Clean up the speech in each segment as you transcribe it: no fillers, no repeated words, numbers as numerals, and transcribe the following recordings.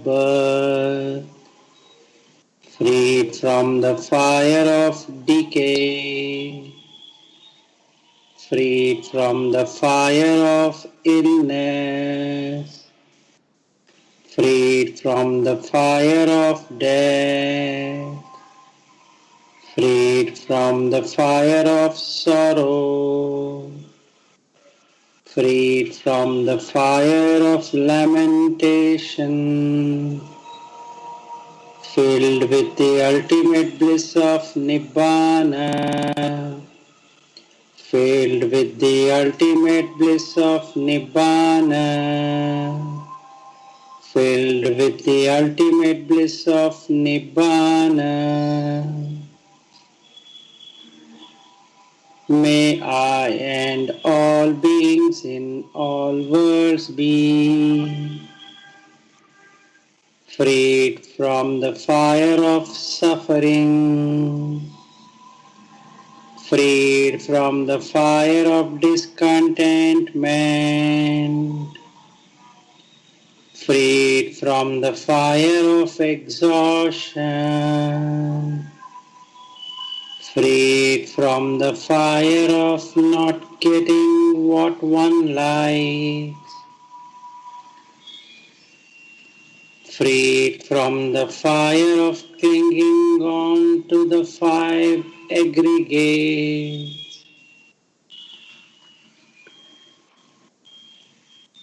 of birth, freed from the fire of decay, freed from the fire of illness, freed from the fire of death, freed from the fire of sorrow, freed from the fire of lamentation, filled with the ultimate bliss of Nibbana, filled with the ultimate bliss of Nibbana, filled with the ultimate bliss of Nibbana. May I and all beings in all worlds be freed from the fire of suffering, freed from the fire of discontentment, freed from the fire of exhaustion, freed from the fire of not getting what one likes, freed from the fire of clinging on to the five aggregates,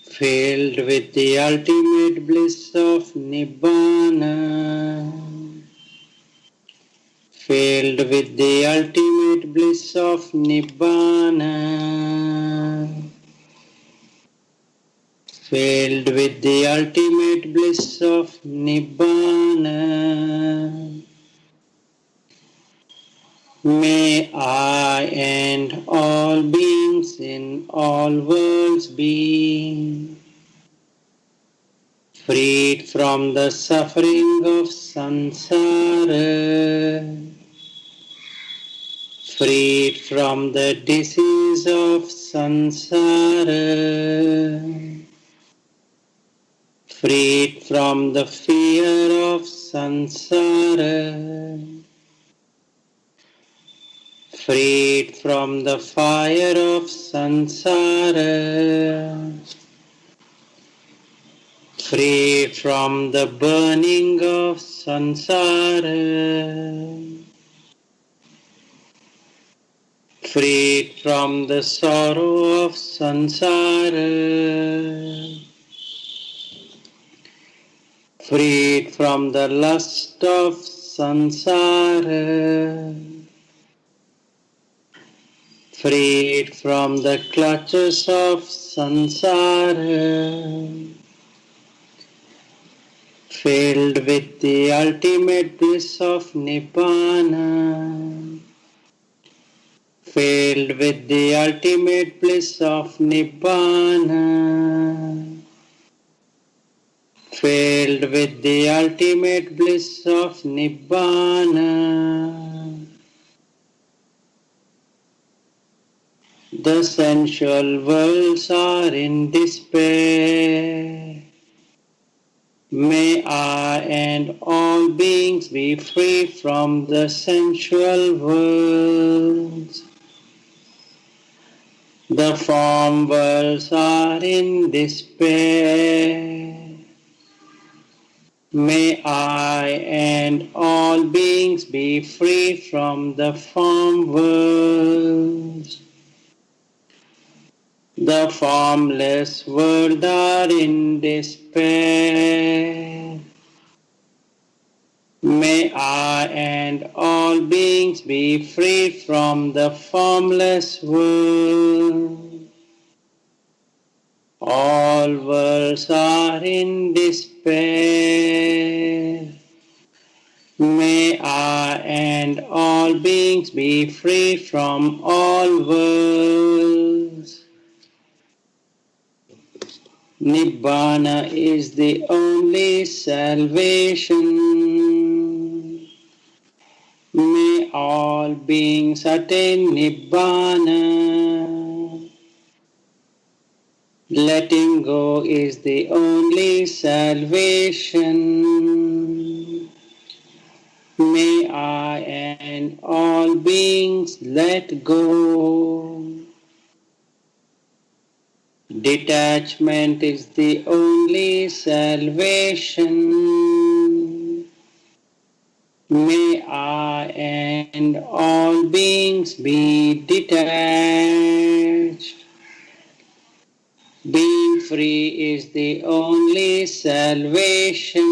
filled with the ultimate bliss of Nibbana, filled with the ultimate bliss of Nibbana, filled with the ultimate bliss of Nibbana. May I and all beings in all worlds be freed from the suffering of sansara, freed from the disease of sansara, freed from the fear of sansara, freed from the fire of sansara, freed from the burning of sansara, freed from the sorrow of sansara, freed from the lust of sansara, freed from the clutches of sansara, filled with the ultimate bliss of Nibbana, filled with the ultimate bliss of Nibbana, filled with the ultimate bliss of Nibbana. The sensual worlds are in despair. May I and all beings be free from the sensual worlds. The form worlds are in despair. May I and all beings be free from the form worlds. The formless world are in despair. May I and all beings be free from the formless world. All worlds are in despair. May I and all beings be free from all worlds. Nibbana is the only salvation. May all beings attain Nibbana. Letting go is the only salvation. May I and all beings let go. Detachment is the only salvation. May I and all beings be detached. Being free is the only salvation.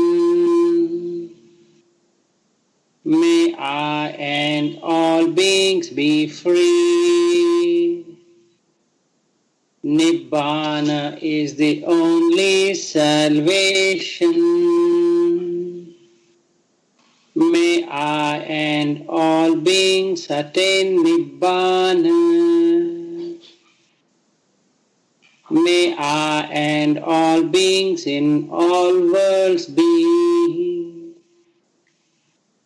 May I and all beings be free. Nibbana is the only salvation. May I and all beings attain Nibbana. May I and all beings in all worlds be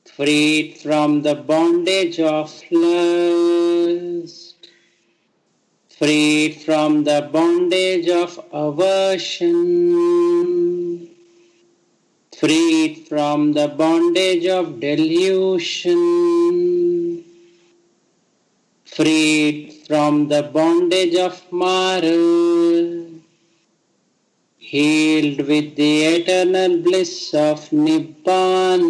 freed from the bondage of lust, freed from the bondage of aversion, freed from the bondage of delusion, freed from the bondage of Mara, healed with the eternal bliss of Nibbana,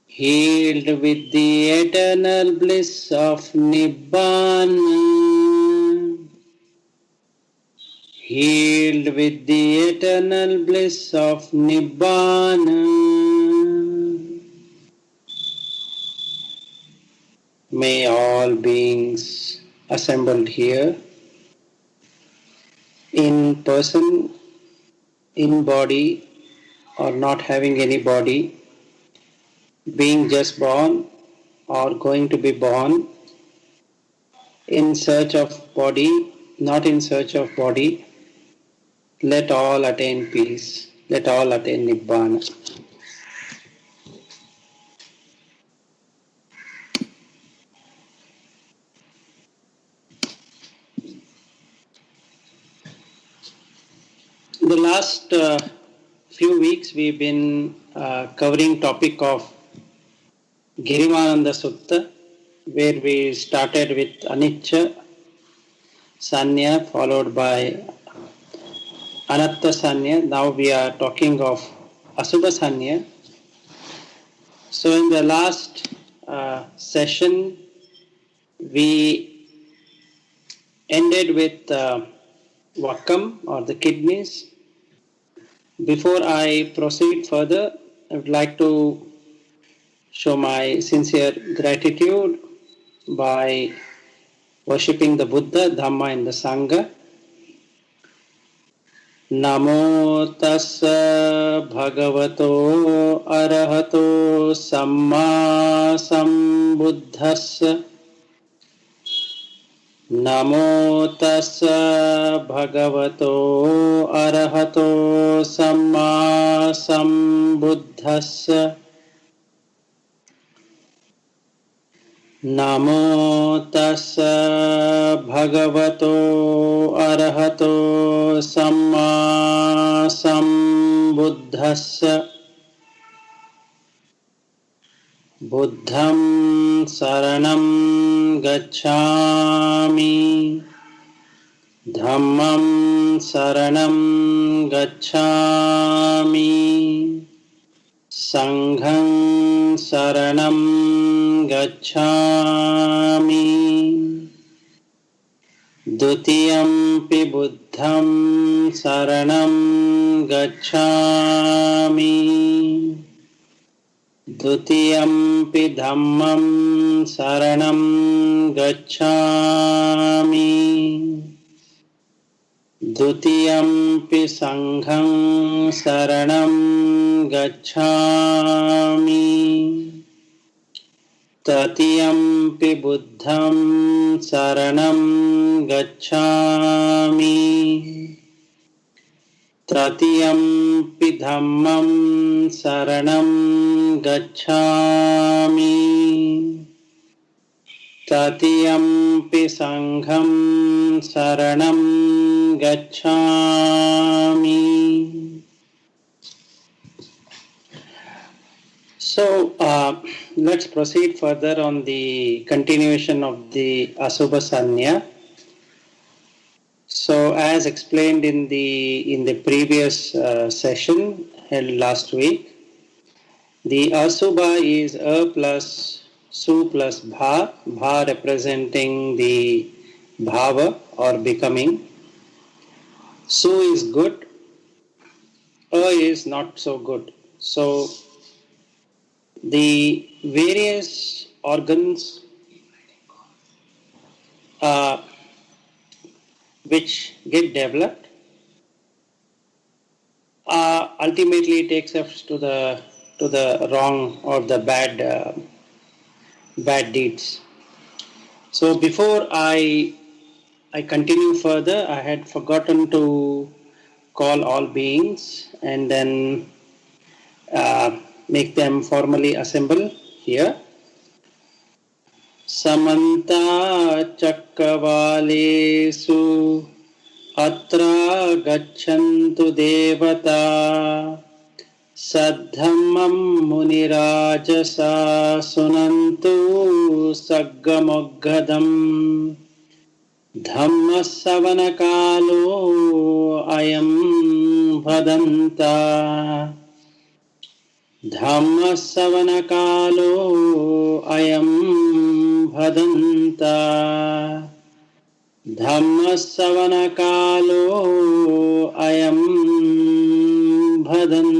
healed with the eternal bliss of Nibbana, healed with the eternal bliss of Nibbana. May all beings assembled here, in person, in body, or not having any body, being just born or going to be born, in search of body, not in search of body, let all attain peace, let all attain Nibbana. The last few weeks we've been covering topic of Girimananda Sutta, where we started with Anicca, Sanya, followed by Anatta Sanya. Now we are talking of Asubha Sanya. So in the last session, we ended with Vakam or the kidneys. Before I proceed further, I would like to show my sincere gratitude by worshipping the Buddha, Dhamma and the Sangha. Namo tassa bhagavato arahato samma sambuddhassa. Namo tassa bhagavato arahato samma sambuddhassa. Namo tassa bhagavato arahato samma sambuddhassa. Buddham saranam gacchami, dhammam saranam gacchami, sangham saranam gacchami, dutiyampi buddham saranam gacchami, dutiyampi dhammam saranam gacchami, dutiyampi sangham saranam gacchami, tatiyampi buddham saranam gacchami, tatiyampi dhammam saranam gacchami, Tatiyampi sangham saranam gacchami. So let's proceed further on the continuation of the Asubha Sanya. So as explained in the previous session held last week, the Asubha is A plus Su plus Bha, Bha representing the Bhava or becoming. Su is good, A is not so good. So the various organs uh, which get developed ultimately takes us to the wrong or the bad deeds. So before I continue further, I had forgotten to call all beings and then make them formally assemble here. Samanta Chakkavalesu Atra Gachantu Devata Saddhammam Munirajasa Sunantu Saggamoghadam Dhammasavanakalo Ayam Bhadanta Dhammasavanakalo Ayam Bhadanta Dhammasavanakalo Ayam Bhadanta.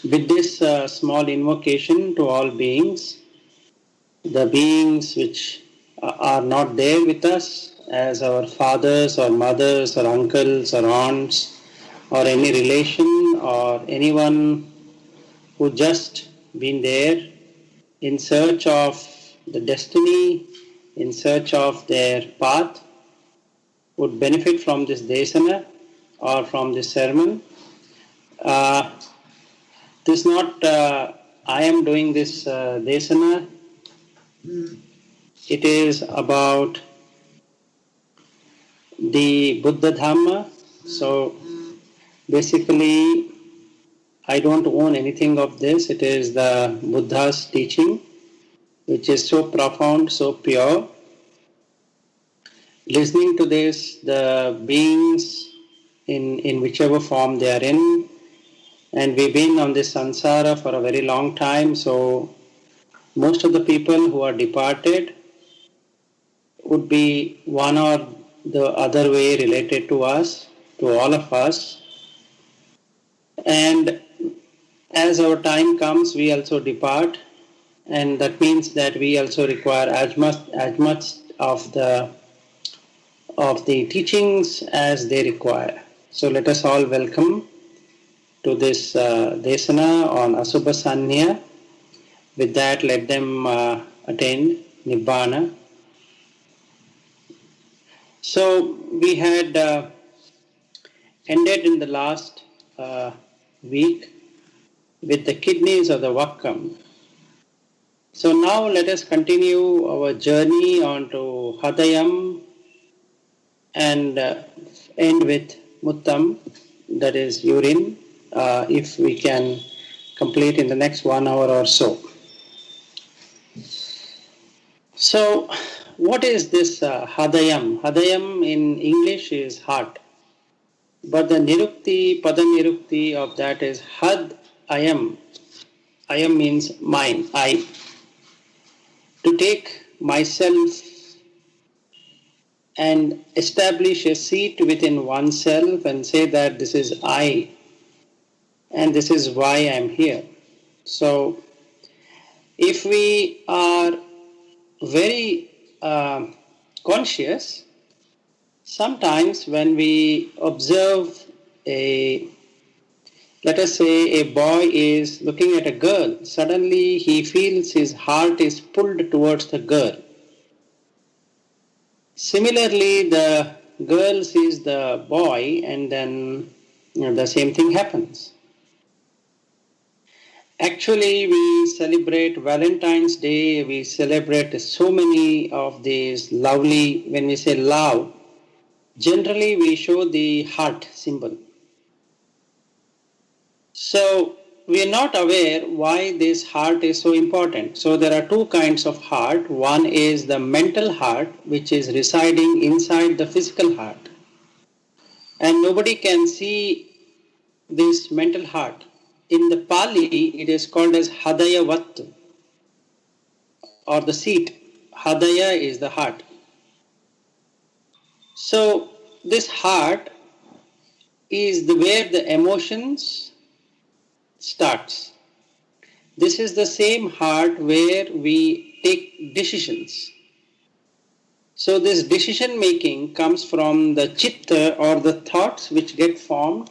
With this small invocation to all beings, the beings which are not there with us, as our fathers or mothers or uncles or aunts or any relation or anyone who just been there in search of the destiny, in search of their path, would benefit from this desana or from this sermon. This is not I am doing this desana. It is about the Buddha Dhamma. So basically, I don't own anything of this. It is the Buddha's teaching, which is so profound, so pure. Listening to this, the beings in whichever form they are in, and we've been on this sansara for a very long time, so most of the people who are departed would be one or the other way related to us, to all of us. And as our time comes, we also depart, and that means that we also require as much of the teachings as they require. So let us all welcome to this Desana on Asubha Sanya. With that, let them attain Nibbana. So we had ended in the last week with the kidneys of the Vakkam. So now let us continue our journey onto Hadayam and end with Muttam, that is urine, if we can complete in the next 1 hour or so. So what is this Hadayam? Hadayam in English is heart. But the Nirukti, Pada Nirukti of that is Had Ayam. Ayam means mine, I. To take myself and establish a seat within oneself and say that this is I and this is why I am here. So if we are very conscious, sometimes when we observe let us say a boy is looking at a girl, suddenly he feels his heart is pulled towards the girl. Similarly, the girl sees the boy and then the same thing happens. Actually, we celebrate Valentine's Day, we celebrate so many of these lovely, when we say love, generally we show the heart symbol. So, we are not aware why this heart is so important. So, there are two kinds of heart. One is the mental heart, which is residing inside the physical heart. And nobody can see this mental heart. In the Pali, it is called as Hadaya Vattu, or the seat. Hadaya is the heart. So, this heart is where the emotions starts. This is the same heart where we take decisions. So this decision making comes from the chitta or the thoughts which get formed.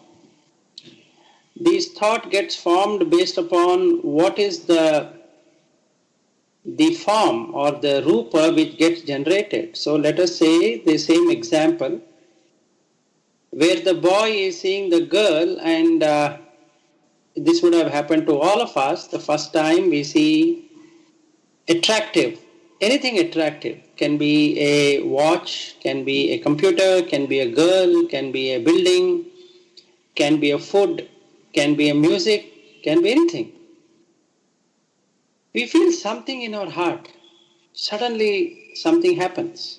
These thought gets formed based upon what is the form or the rupa which gets generated. So let us say the same example where the boy is seeing the girl, and this would have happened to all of us. The first time we see attractive, anything attractive, can be a watch, can be a computer, can be a girl, can be a building, can be a food, can be a music, can be anything. We feel something in our heart. Suddenly something happens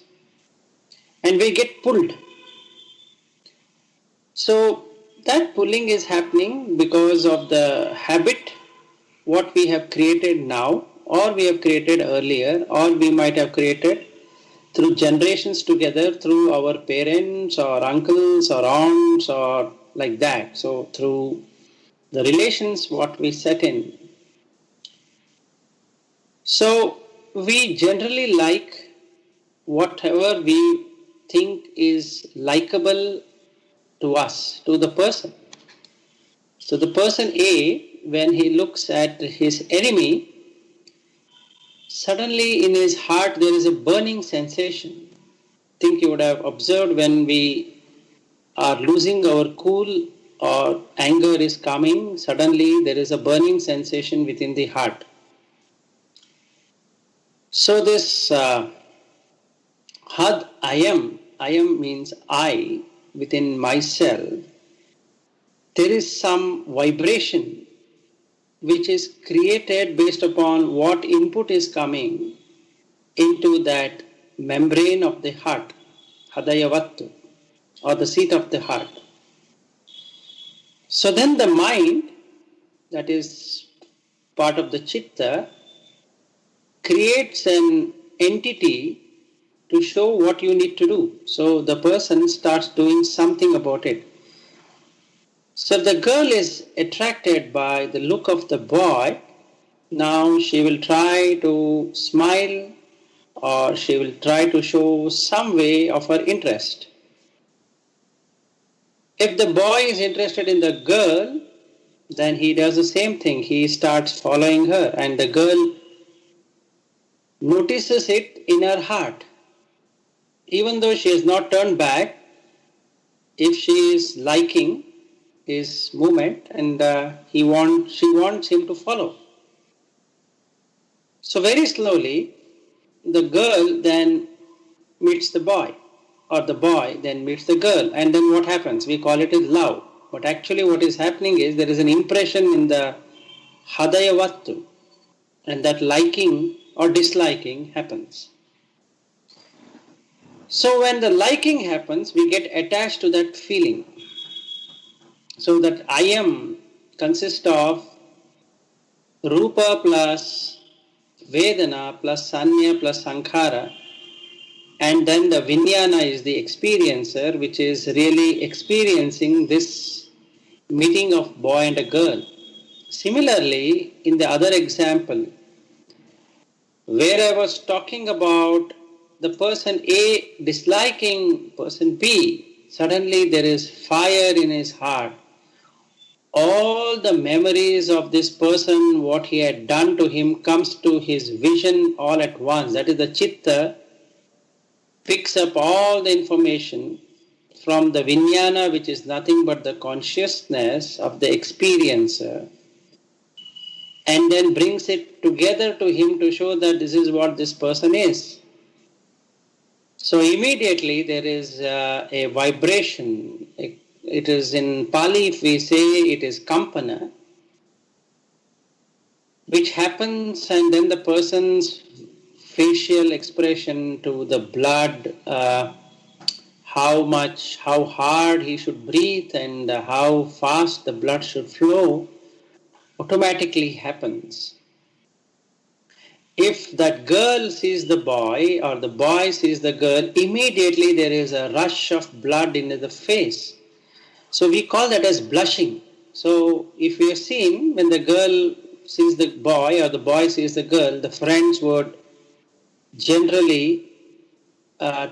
and we get pulled. So that pulling is happening because of the habit what we have created now, or we have created earlier, or we might have created through generations together, through our parents or uncles or aunts or like that. So through the relations what we set in. So we generally like whatever we think is likable to us, to the person. So the person A, when he looks at his enemy, suddenly in his heart there is a burning sensation. I think you would have observed when we are losing our cool or anger is coming, suddenly there is a burning sensation within the heart. So this had I am means I within myself, there is some vibration which is created based upon what input is coming into that membrane of the heart, Hadayavattu, or the seat of the heart. So then the mind, that is part of the chitta, creates an entity to show what you need to do. So the person starts doing something about it. So the girl is attracted by the look of the boy. Now she will try to smile, or she will try to show some way of her interest. If the boy is interested in the girl, then he does the same thing. He starts following her, and the girl notices it in her heart. Even though she has not turned back, if she is liking his movement, and she wants him to follow. So very slowly, the girl then meets the boy, or the boy then meets the girl, and then what happens? We call it as love. But actually what is happening is there is an impression in the Hadayavattu, and that liking or disliking happens. So when the liking happens, we get attached to that feeling. So that I am consists of Rupa plus Vedana plus Sanya plus Sankhara, and then the Vijnana is the experiencer, which is really experiencing this meeting of boy and a girl. Similarly, in the other example, where I was talking about the person A disliking person B, suddenly there is fire in his heart. All the memories of this person, what he had done to him, comes to his vision all at once. That is, the chitta picks up all the information from the vijnana, which is nothing but the consciousness of the experiencer, and then brings it together to him to show that this is what this person is. So immediately there is a vibration. It is in Pali, if we say it is kampana, which happens, and then the person's facial expression to the blood, how hard he should breathe and how fast the blood should flow, automatically happens. If that girl sees the boy or the boy sees the girl, immediately there is a rush of blood into the face. So we call that as blushing. So if we have seen, when the girl sees the boy or the boy sees the girl, the friends would generally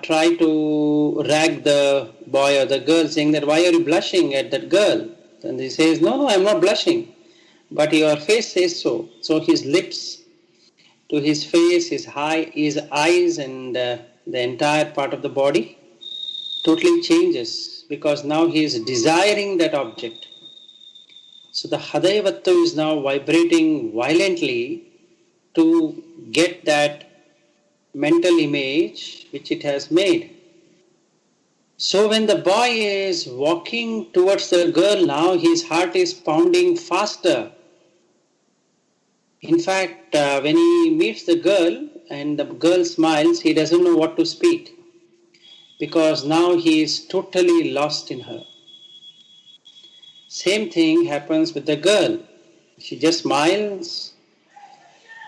try to rag the boy or the girl, saying that, why are you blushing at that girl? And he says, no, I'm not blushing. But your face says so. So his lips to his face, his eyes, and the entire part of the body totally changes, because now he is desiring that object. So the Hadayavattu is now vibrating violently to get that mental image which it has made. So when the boy is walking towards the girl now, his heart is pounding faster. In fact, when he meets the girl and the girl smiles, he doesn't know what to speak, because now he is totally lost in her. Same thing happens with the girl. She just smiles,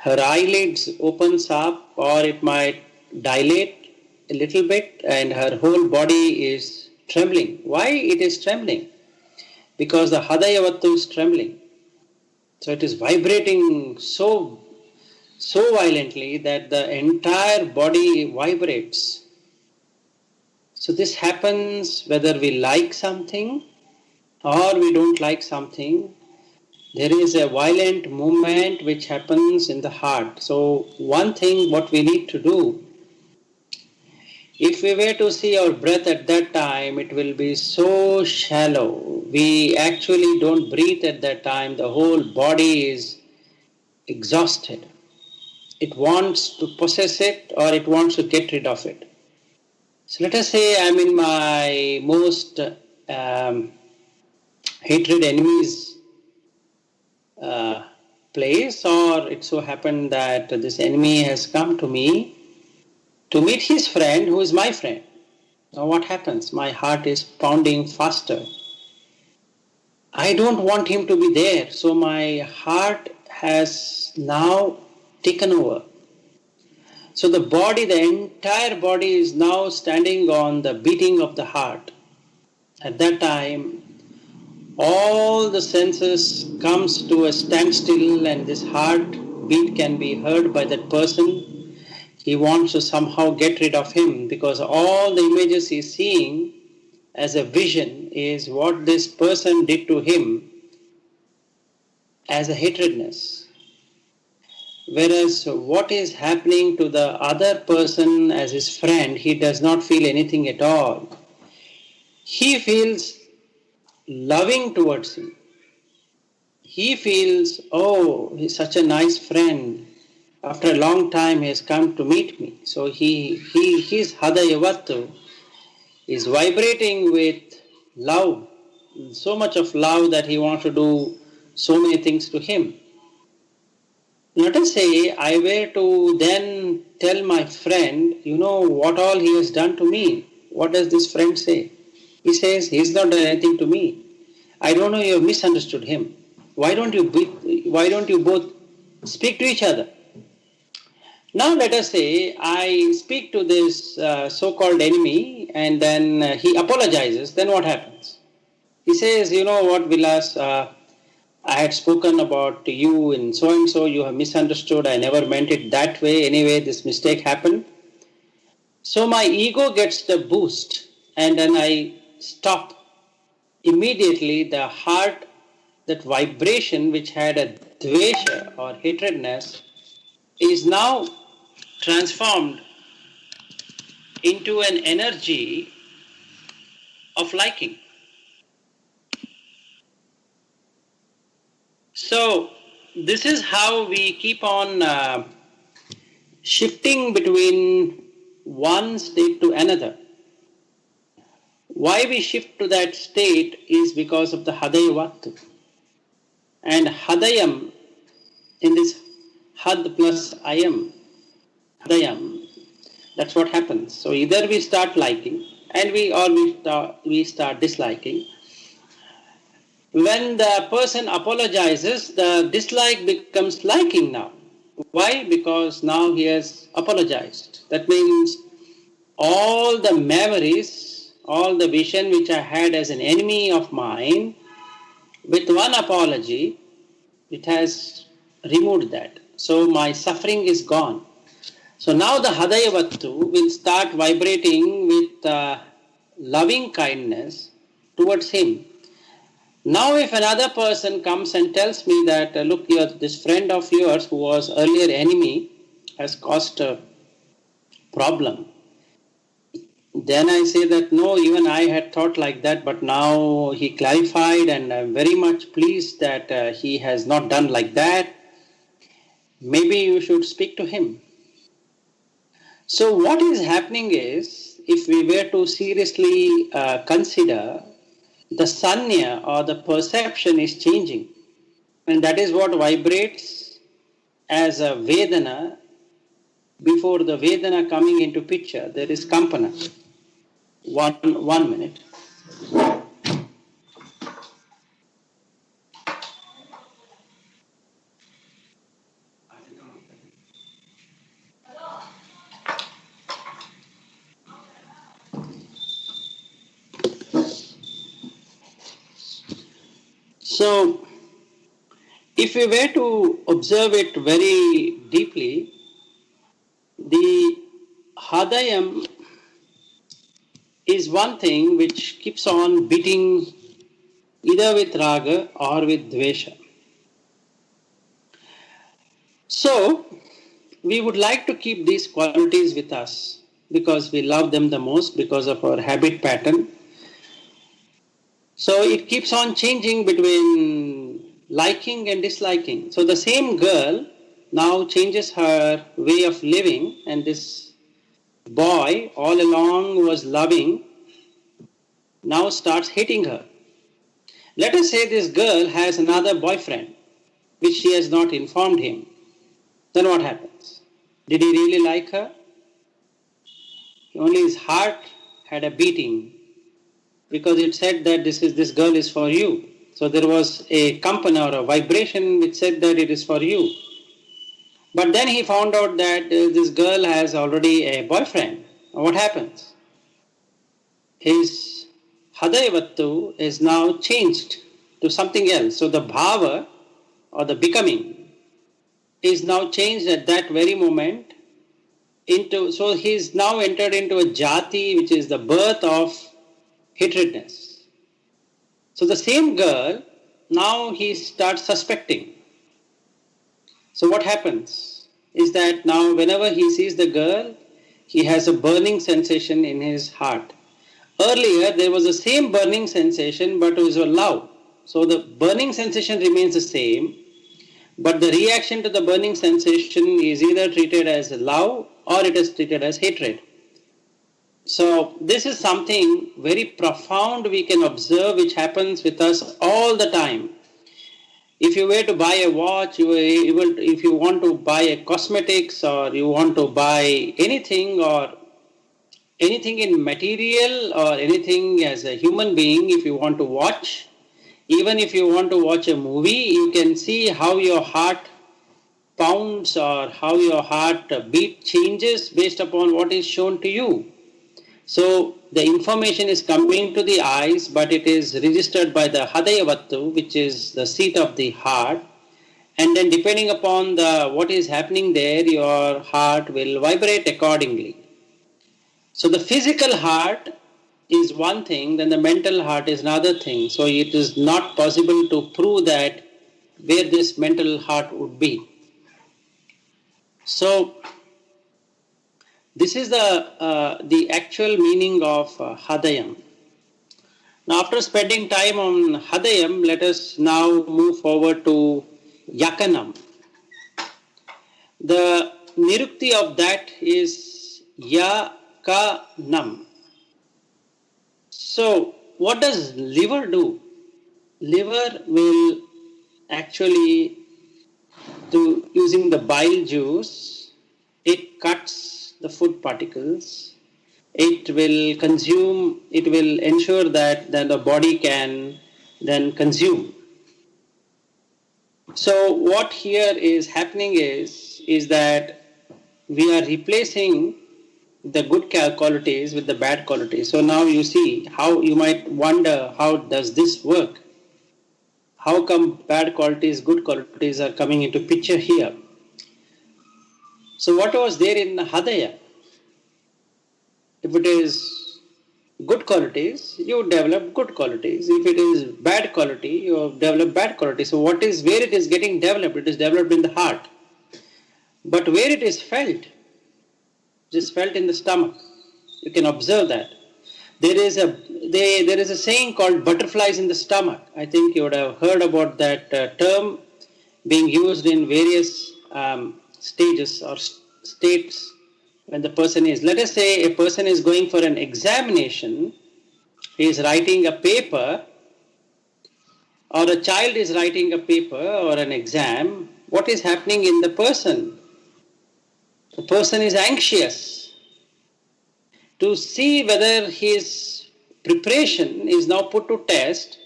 her eyelids opens up, or it might dilate a little bit, and her whole body is trembling. Why it is trembling? Because the Hadayavattu is trembling. So it is vibrating so violently that the entire body vibrates. So this happens whether we like something or we don't like something. There is a violent movement which happens in the heart. So one thing what we need to do, if we were to see our breath at that time, it will be so shallow. We actually don't breathe at that time. The whole body is exhausted. It wants to possess it or it wants to get rid of it. So let us say I'm in my most hatred enemy's place, or it so happened that this enemy has come to me to meet his friend who is my friend. Now what happens? My heart is pounding faster. I don't want him to be there, so my heart has now taken over. So the body, the entire body is now standing on the beating of the heart. At that time, all the senses comes to a standstill, and this heartbeat can be heard by that person. He wants to somehow get rid of him, because all the images he is seeing as a vision is what this person did to him as a hatredness. Whereas what is happening to the other person as his friend, he does not feel anything at all. He feels loving towards him. He feels, oh, he's such a nice friend. After a long time he has come to meet me. So his Hadayavattu is vibrating with love, so much of love that he wants to do so many things to him. Let us say I were to then tell my friend, you know what all he has done to me. What does this friend say? He says, he's not done anything to me. I don't know, you have misunderstood him. Why don't you both speak to each other? Now let us say I speak to this so-called enemy, and then he apologizes. Then what happens? He says, you know what, Vilas, I had spoken about you in so and so, you have misunderstood, I never meant it that way. Anyway, this mistake happened. So my ego gets the boost, and then I stop. Immediately the heart, that vibration which had a dvesha or hatredness, is now transformed into an energy of liking. So this is how we keep on shifting between one state to another. Why we shift to that state is because of the Hadayavatu. And Hadayam, in this Had plus Ayam, Hadayam, that's what happens. So either we start liking and we start disliking. When the person apologizes, the dislike becomes liking now. Why? Because now he has apologized. That means all the memories, all the vision which I had as an enemy of mine, with one apology, it has removed that. So my suffering is gone. So now the Hadayavattu will start vibrating with loving kindness towards him. Now if another person comes and tells me that, look, this friend of yours who was earlier enemy has caused a problem, then I say that no, even I had thought like that, but now he clarified and I'm very much pleased that he has not done like that. Maybe you should speak to him. So what is happening is, if we were to seriously consider, the sanya or the perception is changing, and that is what vibrates as a vedana. Before the vedana coming into picture, there is kampana. One minute. So, if we were to observe it very deeply, the hadayam is one thing which keeps on beating either with raga or with dvesha. So, we would like to keep these qualities with us because we love them the most because of our habit pattern. So it keeps on changing between liking and disliking. So the same girl now changes her way of living, and this boy all along was loving, now starts hating her. Let us say this girl has another boyfriend which she has not informed him. Then what happens? Did he really like her? Only his heart had a beating, because it said that this girl is for you. So there was a kampana or a vibration which said that it is for you. But then he found out that this girl has already a boyfriend. What happens? His hadayavattu is now changed to something else. So the bhava or the becoming is now changed at that very moment so he's now entered into a jati, which is the birth of hatredness. So the same girl, now he starts suspecting. So what happens is that now whenever he sees the girl, he has a burning sensation in his heart. Earlier there was the same burning sensation, but it was a love. So the burning sensation remains the same, but the reaction to the burning sensation is either treated as love or it is treated as hatred. So this is something very profound we can observe, which happens with us all the time. If you were to buy a watch, if you want to buy a cosmetics, or you want to buy anything, or anything in material, or anything as a human being, if you want to watch, even if you want to watch a movie, you can see how your heart pounds or how your heart beat changes based upon what is shown to you. So the information is coming to the eyes, but it is registered by the hadayavattu, which is the seat of the heart. And then depending upon what is happening there, your heart will vibrate accordingly. So the physical heart is one thing, then the mental heart is another thing. So it is not possible to prove that where this mental heart would be. So this is the actual meaning of Hadayam. Now after spending time on Hadayam, let us now move forward to yakanam. The nirukti of that is yakanam. So, what does liver do? Liver will actually, using the bile juice, it cuts the food particles. It will consume, it will ensure that the body can then consume. So what here is happening is that we are replacing the good qualities with the bad qualities. So now you see how you might wonder, how does this work? How come bad qualities, good qualities are coming into picture here? So what was there in Hadaya? If it is good qualities, you develop good qualities. If it is bad quality, you develop bad quality. So where it is getting developed? It is developed in the heart. But where it is felt in the stomach. You can observe that. There is a saying called butterflies in the stomach. I think you would have heard about that term being used in various stages or states when the person is. Let us say a person is going for an examination, he is writing a paper, or a child is writing a paper or an exam. What is happening in the person? The person is anxious to see whether his preparation is now put to test.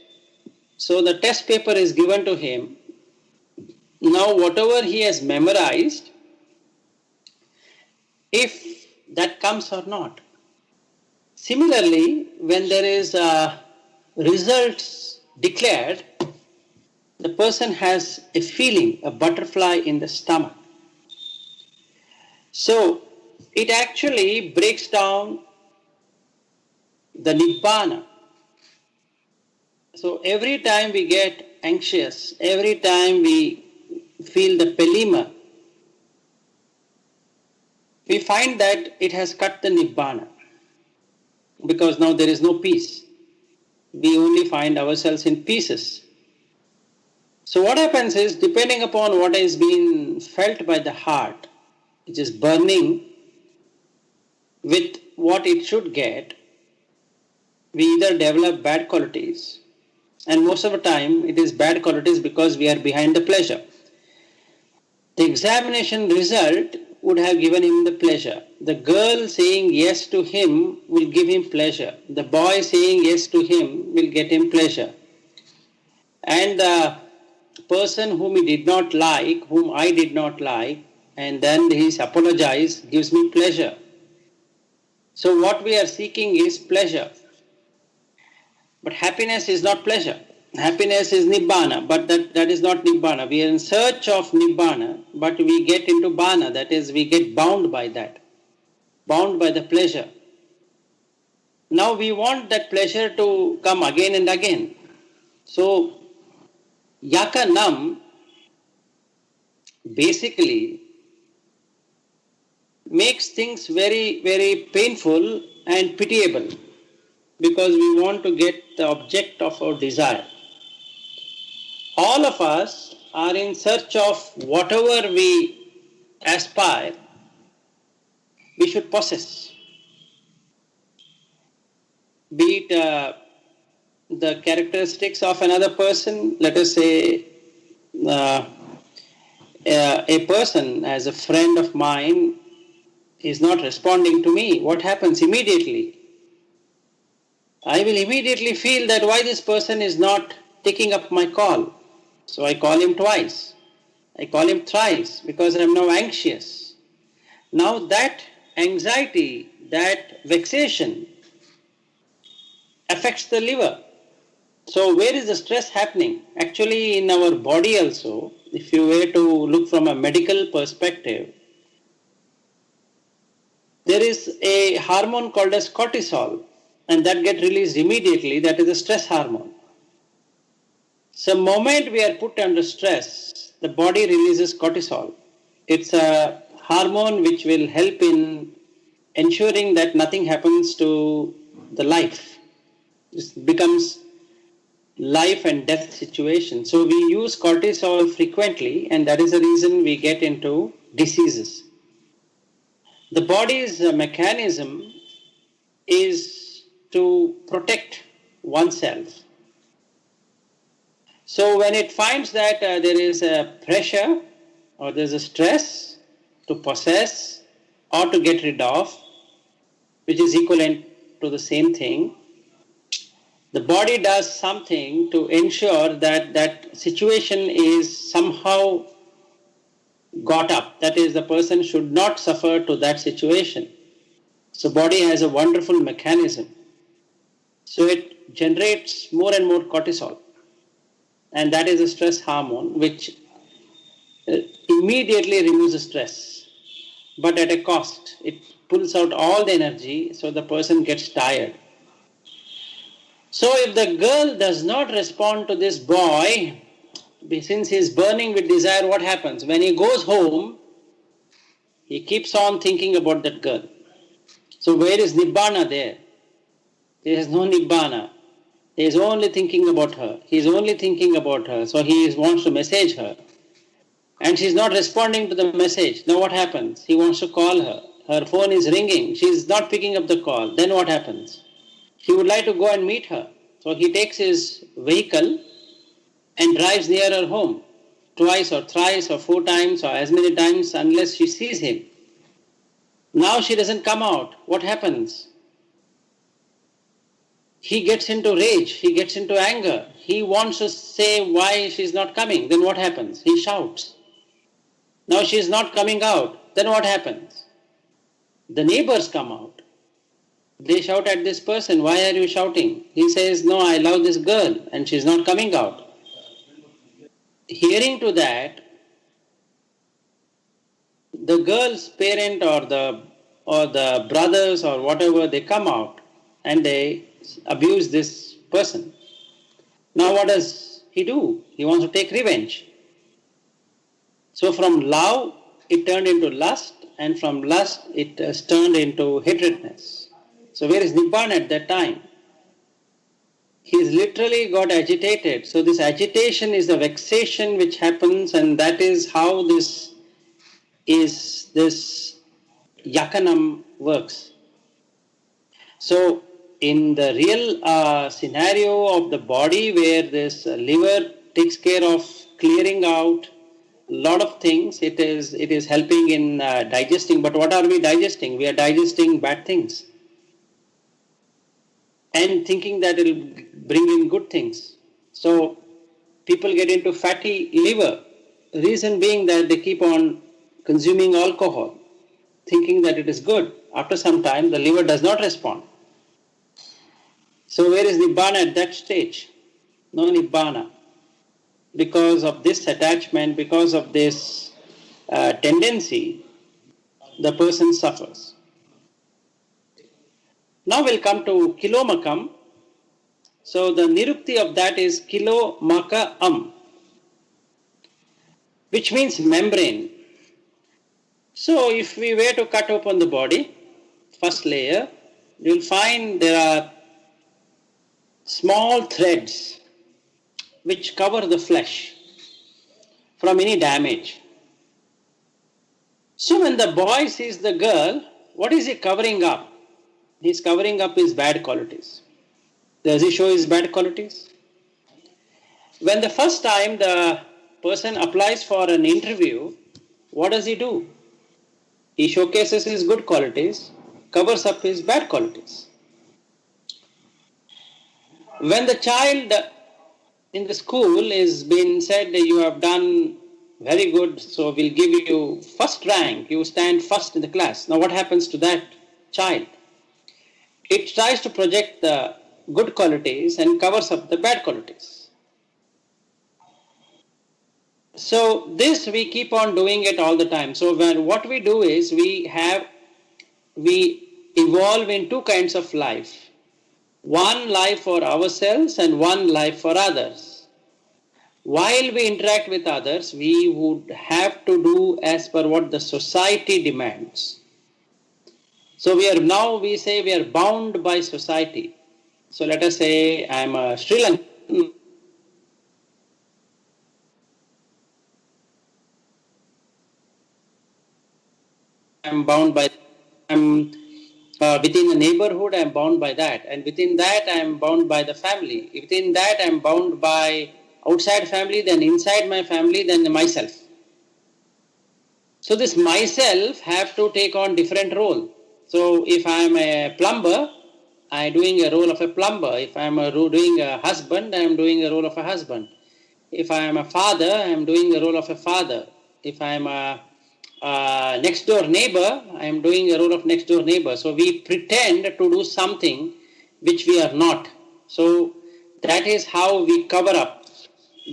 So the test paper is given to him. Now whatever he has memorized, if that comes or not. Similarly, when there is results declared, the person has a feeling, a butterfly in the stomach. So it actually breaks down the Nibbana. So every time we get anxious, every time we feel the pelima, we find that it has cut the Nibbana, because now there is no peace. We only find ourselves in pieces. So what happens is, depending upon what is being felt by the heart, which is burning with what it should get, we either develop bad qualities, and most of the time it is bad qualities because we are behind the pleasure. The examination result would have given him the pleasure. The girl saying yes to him will give him pleasure. The boy saying yes to him will get him pleasure. And the person whom he did not like, whom I did not like, and then he apologized, gives me pleasure. So what we are seeking is pleasure. But happiness is not pleasure. Happiness is Nibbana, but that is not Nibbana. We are in search of Nibbana, but we get into Bana, that is, we get bound by that, bound by the pleasure. Now we want that pleasure to come again and again. So, Yakanam basically makes things very, very painful and pitiable, because we want to get the object of our desire. All of us are in search of whatever we aspire, we should possess. Be it the characteristics of another person, let us say a person, as a friend of mine, is not responding to me. What happens immediately? I will immediately feel that why this person is not taking up my call. So I call him twice. I call him thrice, because I am now anxious. Now that anxiety, that vexation affects the liver. So where is the stress happening? Actually in our body also, if you were to look from a medical perspective, there is a hormone called as cortisol, and that gets released immediately. That is a stress hormone. So the moment we are put under stress, the body releases cortisol. It's a hormone which will help in ensuring that nothing happens to the life. It becomes life and death situation. So we use cortisol frequently, and that is the reason we get into diseases. The body's mechanism is to protect oneself. So when it finds that there is a pressure or there is a stress to possess or to get rid of, which is equivalent to the same thing, the body does something to ensure that that situation is somehow got up. That is, the person should not suffer to that situation. So body has a wonderful mechanism. So it generates more and more cortisol. And that is a stress hormone which immediately removes the stress. But at a cost. It pulls out all the energy, so the person gets tired. So if the girl does not respond to this boy, since he is burning with desire, what happens? When he goes home, he keeps on thinking about that girl. So where is Nibbana there? There is no Nibbana. He is only thinking about her. He is only thinking about her. So he wants to message her. And she is not responding to the message. Now what happens? He wants to call her. Her phone is ringing. She is not picking up the call. Then what happens? He would like to go and meet her. So he takes his vehicle and drives near her home. Twice or thrice or 4 times or as many times unless she sees him. Now she doesn't come out. What happens? He gets into rage. He gets into anger. He wants to say why she's not coming. Then what happens? He shouts. Now she is not coming out. Then what happens? The neighbors come out. They shout at this person, why are you shouting? He says, no, I love this girl and she's not coming out. Hearing to that, the girl's parent or the brothers or whatever, they come out and they abuse this person. Now what does he do? He wants to take revenge. So from love, it turned into lust, and from lust, it has turned into hatredness. So where is Nibbana at that time? He's literally got agitated. So this agitation is the vexation which happens, and that is how this yakanam works. So in the real scenario of the body where this liver takes care of clearing out a lot of things, it is helping in digesting. But what are we digesting? We are digesting bad things and thinking that it will bring in good things. So people get into fatty liver. Reason being that they keep on consuming alcohol, thinking that it is good. After some time, the liver does not respond. So where is Nibbana at that stage? No Nibbana. Because of this attachment, because of this tendency, the person suffers. Now we'll come to kilomakam. So the nirukti of that is kilomaka which means membrane. So if we were to cut open the body, first layer, you will find there are small threads which cover the flesh from any damage. So when the boy sees the girl, what is he covering up? He is covering up his bad qualities. Does he show his bad qualities? When the first time the person applies for an interview, what does he do? He showcases his good qualities, covers up his bad qualities. When the child in the school is been said, you have done very good, so we'll give you first rank, you stand first in the class. Now what happens to that child? It tries to project the good qualities and covers up the bad qualities. So this we keep on doing it all the time. So what we do is we evolve in 2 kinds of life. One life for ourselves and one life for others. While we interact with others, we would have to do as per what the society demands. So we say we are bound by society. So let us say I am a Sri Lankan am bound by, I'm within the neighborhood, I am bound by that. And within that, I am bound by the family. Within that, I am bound by outside family, then inside my family, then myself. So this myself have to take on different role. So if I am a plumber, I am doing a role of a plumber. If I am doing a husband, I am doing a role of a husband. If I am a father, I am doing the role of a father. If I am a next door neighbor, I am doing a role of next door neighbor. So we pretend to do something which we are not. So that is how we cover up.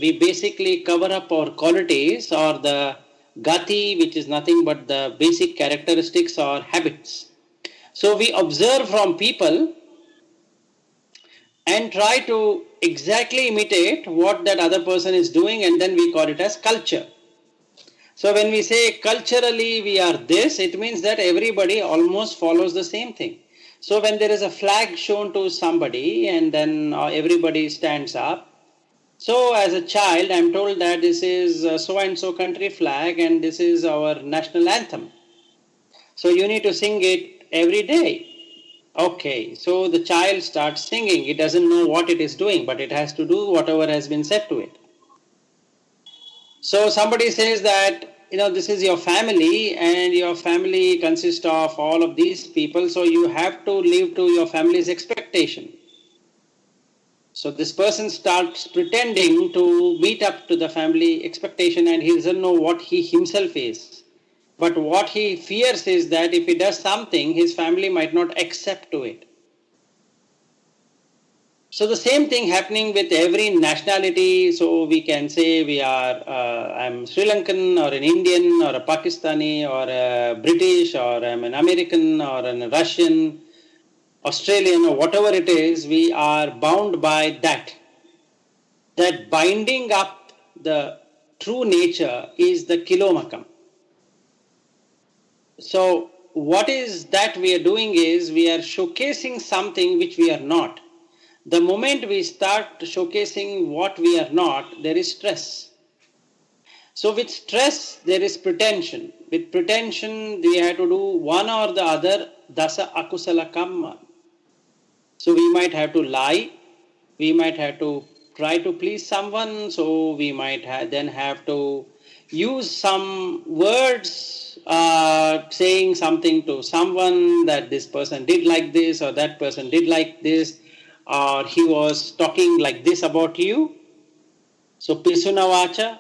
We basically cover up our qualities or the gati, which is nothing but the basic characteristics or habits. So we observe from people and try to exactly imitate what that other person is doing, and then we call it as culture. So when we say culturally we are this, it means that everybody almost follows the same thing. So when there is a flag shown to somebody and then everybody stands up, so as a child I am told that this is so and so country flag and this is our national anthem. So you need to sing it every day. Okay, so the child starts singing. It doesn't know what it is doing, but it has to do whatever has been said to it. So somebody says that, this is your family and your family consists of all of these people, so you have to live to your family's expectation. So this person starts pretending to meet up to the family expectation and he doesn't know what he himself is. But what he fears is that if he does something, his family might not accept to it. So the same thing happening with every nationality. So we can say we are, I'm Sri Lankan or an Indian or a Pakistani or a British or I'm an American or a Russian, Australian or whatever it is, we are bound by that. That binding up the true nature is the kilomakam. So what is that we are doing is we are showcasing something which we are not. The moment we start showcasing what we are not, there is stress. So with stress, there is pretension. With pretension, we have to do one or the other dasa akusala kamma. So we might have to lie, we might have to try to please someone, so we might then have to use some words saying something to someone that this person did like this or that person did like this, or he was talking like this about you. So pisuna vacha.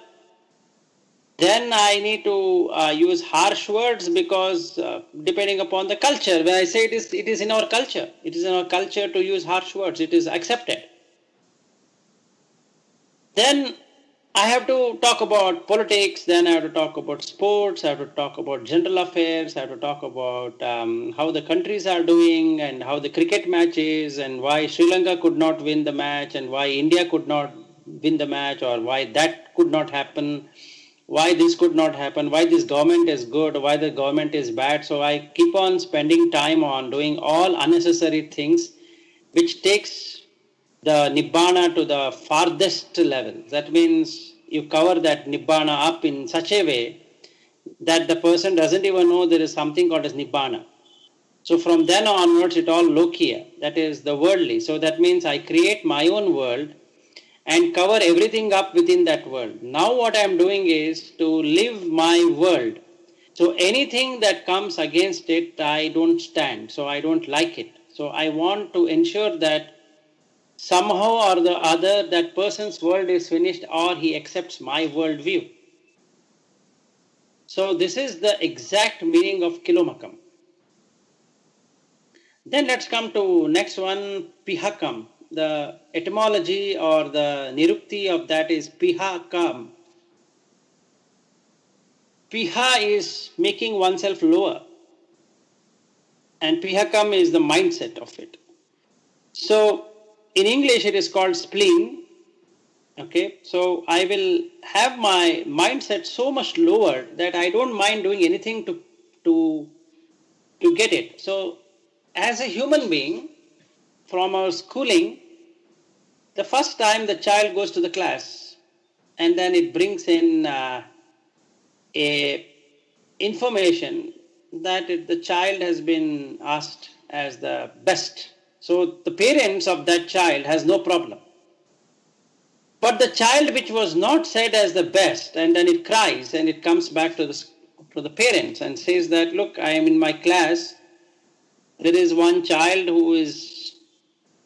Then I need to use harsh words because depending upon the culture, when I say it is in our culture. It is in our culture to use harsh words. It is accepted. Then I have to talk about politics, then I have to talk about sports, I have to talk about general affairs, I have to talk about how the countries are doing and how the cricket match is and why Sri Lanka could not win the match and why India could not win the match or why that could not happen, why this could not happen, why this government is good, why the government is bad. So I keep on spending time on doing all unnecessary things which takes the Nibbana to the farthest level. That means you cover that Nibbana up in such a way that the person doesn't even know there is something called as Nibbana. So from then onwards it all lokiya, that is the worldly. So that means I create my own world and cover everything up within that world. Now what I am doing is to live my world. So anything that comes against it, I don't stand. So I don't like it. So I want to ensure that somehow or the other that person's world is finished or he accepts my world view. So this is the exact meaning of kilomakam. Then let's come to next one, pihakam. The etymology or the nirukti of that is pihakam. Piha is making oneself lower and pihakam is the mindset of it. So in English it is called spleen. Okay, so I will have my mindset so much lower that I don't mind doing anything to get it. So as a human being, from our schooling, the first time the child goes to the class and then it brings in a information that the child has been asked as the best. So the parents of that child has no problem. But the child which was not said as the best, and then it cries and it comes back to the parents and says that, look, I am in my class, there is one child who is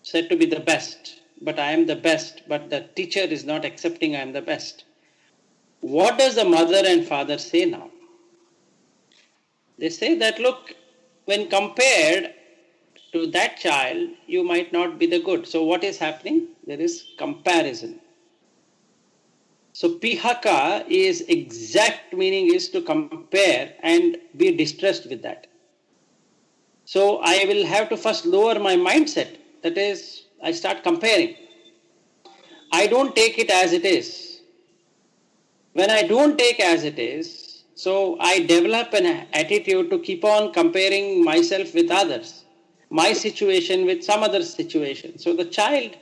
said to be the best, but I am the best, but the teacher is not accepting I am the best. What does the mother and father say now? They say that, look, when compared to that child, you might not be the good. So what is happening? There is comparison. So pihaka is exact meaning is to compare and be distressed with that. So I will have to first lower my mindset. That is, I start comparing. I don't take it as it is. When I don't take as it is, so I develop an attitude to keep on comparing myself with others, my situation with some other situation. So the child,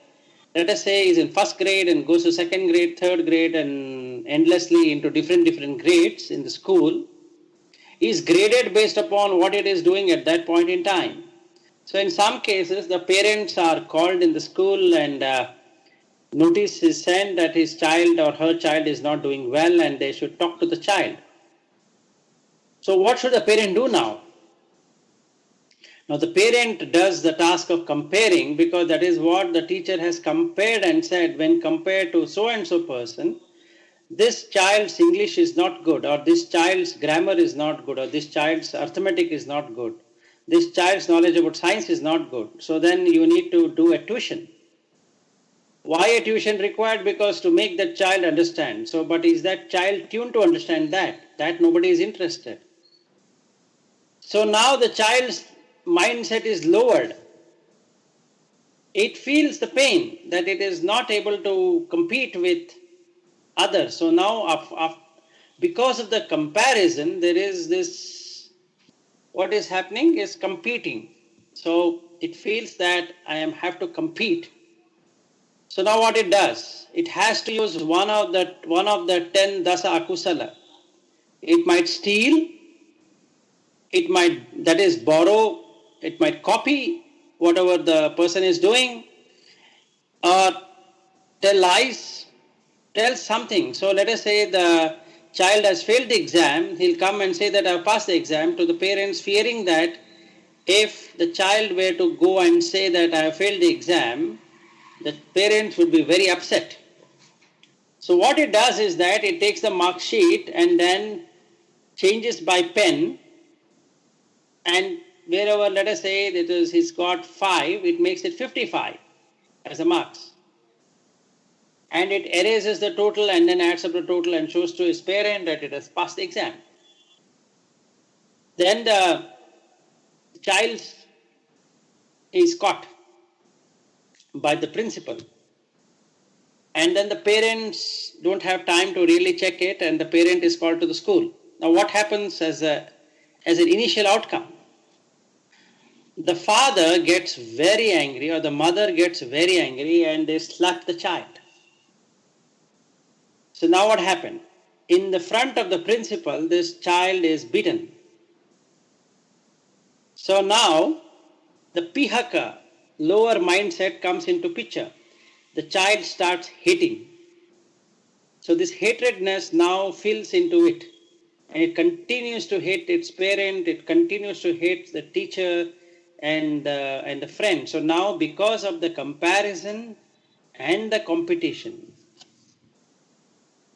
let us say, is in first grade and goes to second grade, third grade, and endlessly into different grades in the school, is graded based upon what it is doing at that point in time. So in some cases, the parents are called in the school and notice is sent that his child or her child is not doing well and they should talk to the child. So what should the parent do now? Now the parent does the task of comparing because that is what the teacher has compared and said, when compared to so and so person, this child's English is not good, or this child's grammar is not good, or this child's arithmetic is not good, this child's knowledge about science is not good. So then you need to do a tuition. Why a tuition required? Because to make that child understand. So, but is that child tuned to understand that? That nobody is interested. So now the child's mindset is lowered. It feels the pain that it is not able to compete with others. So now, because of the comparison, there is this, what is happening is competing. So it feels that I have to compete. So now what it does, it has to use one of the 10 dasa akusala. It might steal, it might, that is, borrow, it might copy whatever the person is doing, or tell lies, tell something. So let us say the child has failed the exam, he'll come and say that I have passed the exam to the parents, fearing that if the child were to go and say that I have failed the exam, the parents would be very upset. So what it does is that it takes the mark sheet and then changes by pen, and wherever, let us say that he's got 5, it makes it 55 as a marks. And it erases the total and then adds up the total and shows to his parent that it has passed the exam. Then the child is caught by the principal. And then the parents don't have time to really check it and the parent is called to the school. Now what happens as an initial outcome? The father gets very angry or the mother gets very angry and they slap the child. So now what happened? In the front of the principal, this child is beaten. So now the pihaka, lower mindset, comes into picture. The child starts hating. So this hatredness now fills into it. And it continues to hate its parent, it continues to hate the teacher and the friend. So now because of the comparison and the competition,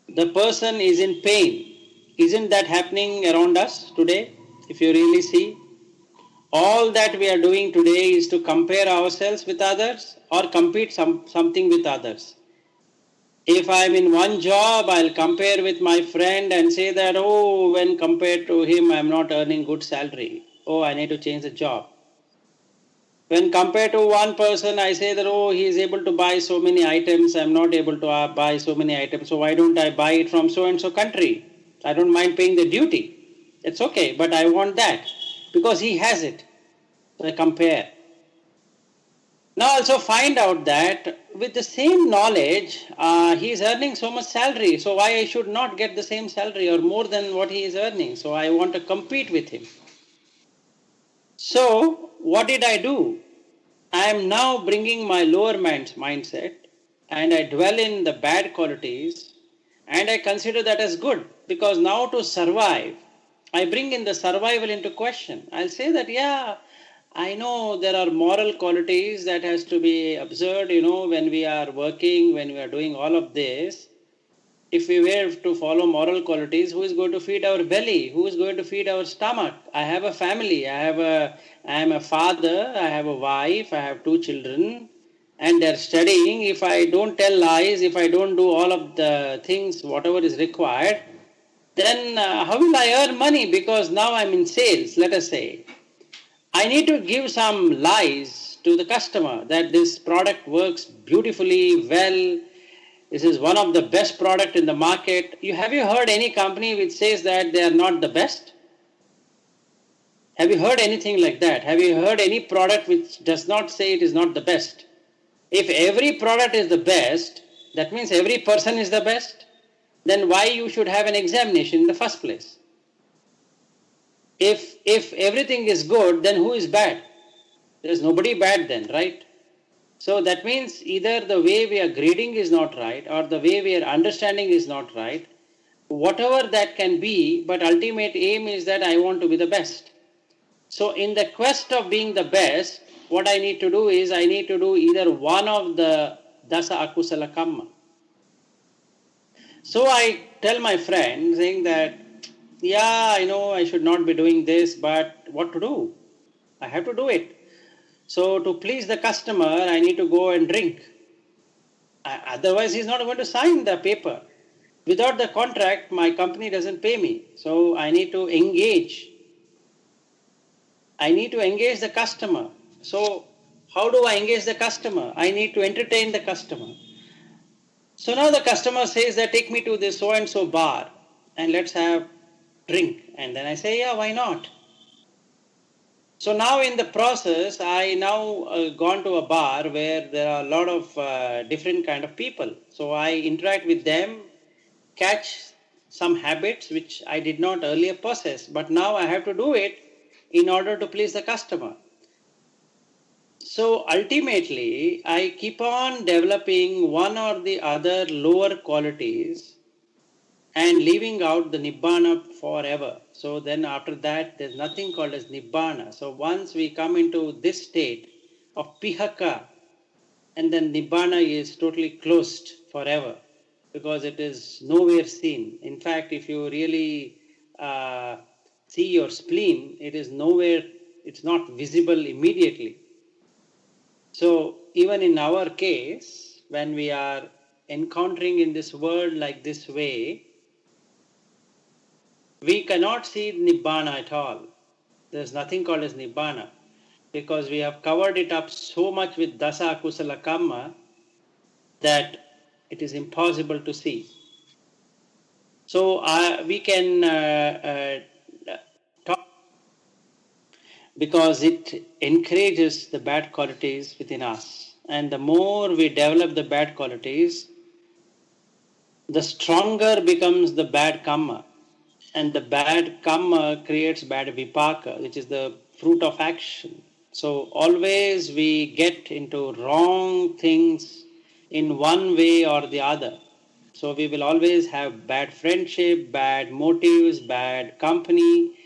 the person is in pain. Isn't that happening around us today? If you really see, all that we are doing today is to compare ourselves with others or compete something with others. If I am in one job, I'll compare with my friend and say that, oh, when compared to him, I am not earning good salary. Oh, I need to change the job. When compared to one person, I say that, oh, he is able to buy so many items, I am not able to buy so many items, so why don't I buy it from so and so country? I don't mind paying the duty. It's okay, but I want that because he has it. So I compare. Now also find out that with the same knowledge, he is earning so much salary, so why I should not get the same salary or more than what he is earning? So I want to compete with him. So, what did I do? I am now bringing my lower mindset and I dwell in the bad qualities and I consider that as good, because now to survive, I bring in the survival into question. I'll say that, yeah, I know there are moral qualities that has to be observed, when we are working, when we are doing all of this. If we were to follow moral qualities, who is going to feed our belly? Who is going to feed our stomach? I have a family. I am a father. I have a wife. I have 2 children, and they're studying. If I don't tell lies, if I don't do all of the things, whatever is required, then how will I earn money? Because now I'm in sales, let us say. I need to give some lies to the customer that this product works beautifully well. This is one of the best product in the market. Have you heard any company which says that they are not the best? Have you heard anything like that? Have you heard any product which does not say it is not the best? If every product is the best, that means every person is the best. Then why you should have an examination in the first place? If everything is good, then who is bad? There is nobody bad then, right? So that means either the way we are grading is not right, or the way we are understanding is not right. Whatever that can be, but ultimate aim is that I want to be the best. So in the quest of being the best, what I need to do is I need to do either one of the dasa akusala kamma. So I tell my friend saying that, yeah, I know I should not be doing this, but what to do? I have to do it. So to please the customer, I need to go and drink. Otherwise, he's not going to sign the paper. Without the contract, my company doesn't pay me. So I need to engage. I need to engage the customer. So how do I engage the customer? I need to entertain the customer. So now the customer says that take me to this so-and-so bar and let's have drink. And then I say, yeah, why not? So now in the process, I now gone to a bar where there are a lot of different kind of people. So I interact with them, catch some habits which I did not earlier possess, but now I have to do it in order to please the customer. So ultimately, I keep on developing one or the other lower qualities and leaving out the Nibbana forever. So then after that, there's nothing called as Nibbana. So once we come into this state of Pihaka, and then Nibbana is totally closed forever, because it is nowhere seen. In fact, if you really see your spleen, it is nowhere, it's not visible immediately. So even in our case, when we are encountering in this world like this way, we cannot see Nibbana at all. There's nothing called as Nibbana, because we have covered it up so much with dasa akusala kamma that it is impossible to see. So we can talk, because it encourages the bad qualities within us. And the more we develop the bad qualities, the stronger becomes the bad kamma. And the bad kamma creates bad vipaka, which is the fruit of action. So always we get into wrong things in one way or the other. So we will always have bad friendship, bad motives, bad company,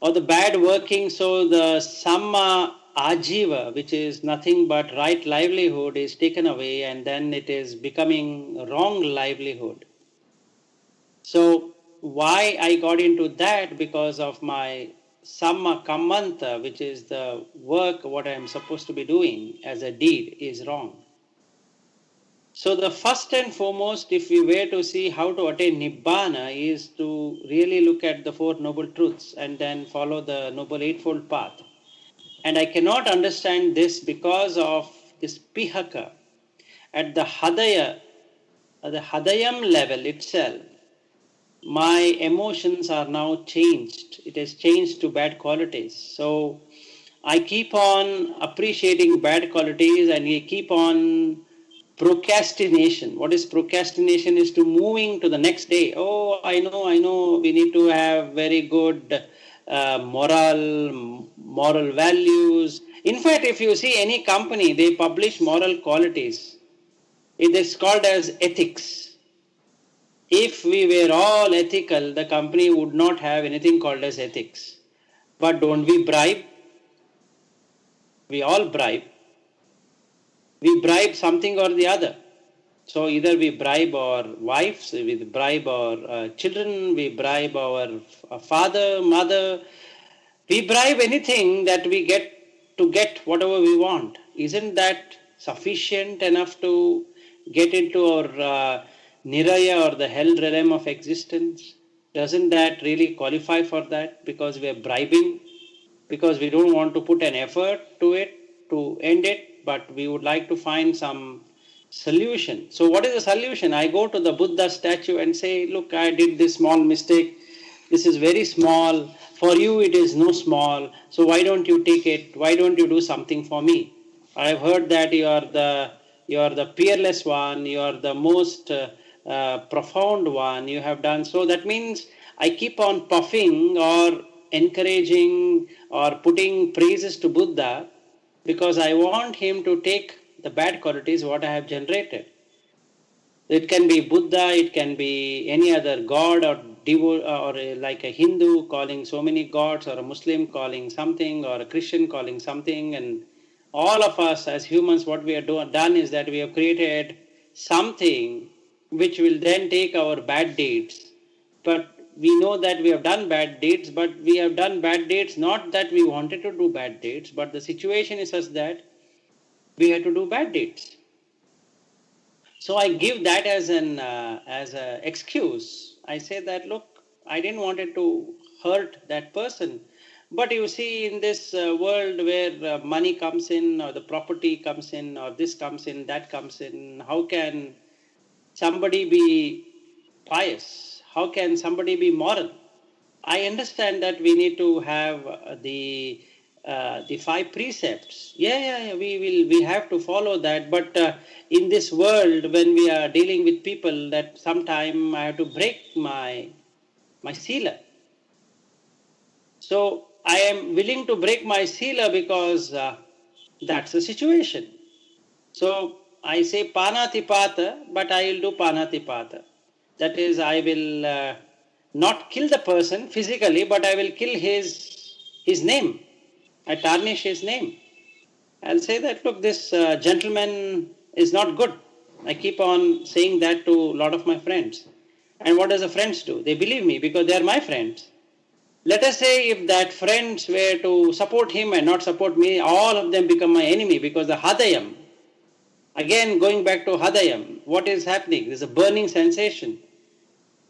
or the bad working. So the samma ajiva, which is nothing but right livelihood, is taken away, and then it is becoming wrong livelihood. So why I got into that? Because of my samma kammanta, which is the work, what I am supposed to be doing as a deed, is wrong. So the first and foremost, if we were to see how to attain Nibbana, is to really look at the Four Noble Truths and then follow the Noble Eightfold Path. And I cannot understand this because of this pihaka. At the hadaya, at the hadayam level itself, my emotions are now changed. It has changed to bad qualities. So I keep on appreciating bad qualities, and I keep on procrastination. What is procrastination? Is to moving to the next day. Oh, I know, we need to have very good moral values. In fact, if you see any company, they publish moral qualities. It is called as ethics. If we were all ethical, the company would not have anything called as ethics. But don't we bribe? We all bribe. We bribe something or the other. So either we bribe our wives, we bribe our children, we bribe our father, mother, we bribe anything that we get whatever we want. Isn't that sufficient enough to get into our niraya or the hell realm of existence? Doesn't that really qualify for that? Because we are bribing, because we don't want to put an effort to it, to end it, but we would like to find some solution. So what is the solution? I go to the Buddha statue and say, look, I did this small mistake. This is very small. For you it is no small. So why don't you take it? Why don't you do something for me? I have heard that you are the peerless one. You are the most profound one. You have done so. That means I keep on puffing or encouraging or putting praises to Buddha because I want him to take the bad qualities what I have generated. It can be Buddha, it can be any other god or like a Hindu calling so many gods, or a Muslim calling something, or a Christian calling something. And all of us as humans, what we have done is that we have created something which will then take our bad deeds. But we know that we have done bad deeds, but we have done bad deeds not that we wanted to do bad deeds, but the situation is such that we have to do bad deeds. So I give that as an excuse. I say that, look, I didn't want it to hurt that person. But you see, in this world where money comes in, or the property comes in, or this comes in, that comes in, how can somebody be pious? How can somebody be moral? I understand that we need to have the 5 precepts. We have to follow that. But in this world, when we are dealing with people, that sometime I have to break my sila. So I am willing to break my sila because that's the situation. So I say panatipata, but I will do panatipata. That is, I will not kill the person physically, but I will kill his name. I tarnish his name. I'll say that, look, this gentleman is not good. I keep on saying that to a lot of my friends. And what does the friends do? They believe me because they are my friends. Let us say if that friends were to support him and not support me, all of them become my enemy because the hadayam. Again, going back to hadayam, what is happening? There's a burning sensation.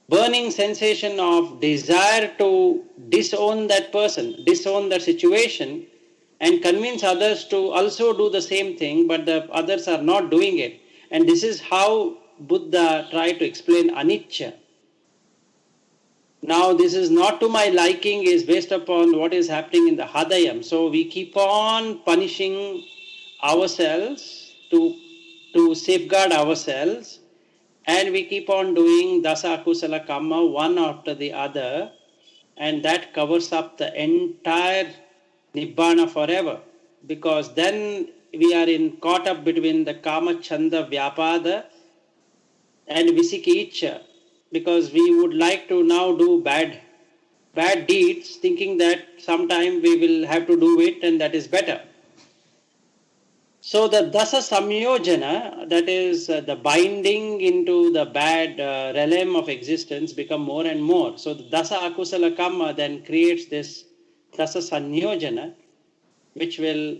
Burning sensation of desire to disown that person, disown that situation, and convince others to also do the same thing, but the others are not doing it. And this is how Buddha tried to explain anicca. Now, this is not to my liking, is based upon what is happening in the hadayam. So we keep on punishing ourselves to safeguard ourselves. And we keep on doing dasa kusala kamma one after the other, and that covers up the entire Nibbana forever. Because then we are caught up between the kama chanda vyapada and visiki ichcha. Because we would like to now do bad deeds, thinking that sometime we will have to do it and that is better. So the dasa samyojana, that is the binding into the bad realm of existence, become more and more. So the dasa akusala kamma then creates this dasa sanyojana, which will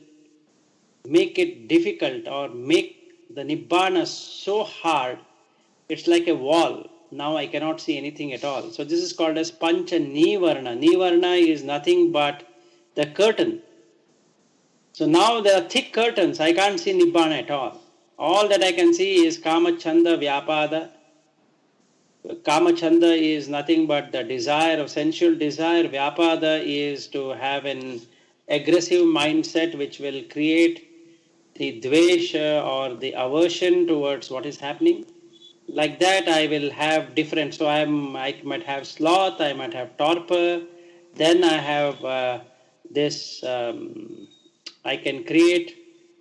make it difficult or make the Nibbana so hard, it's like a wall. Now I cannot see anything at all. So this is called as pancha nivarna. Nivarna is nothing but the curtain. So now there are thick curtains. I can't see Nibbana at all. All that I can see is kama chanda vyapada. Kama chanda is nothing but the desire of sensual desire. Vyapada is to have an aggressive mindset which will create the dvesha or the aversion towards what is happening. Like that I will have different. So I might have sloth, I might have torpor, Then I have this, I can create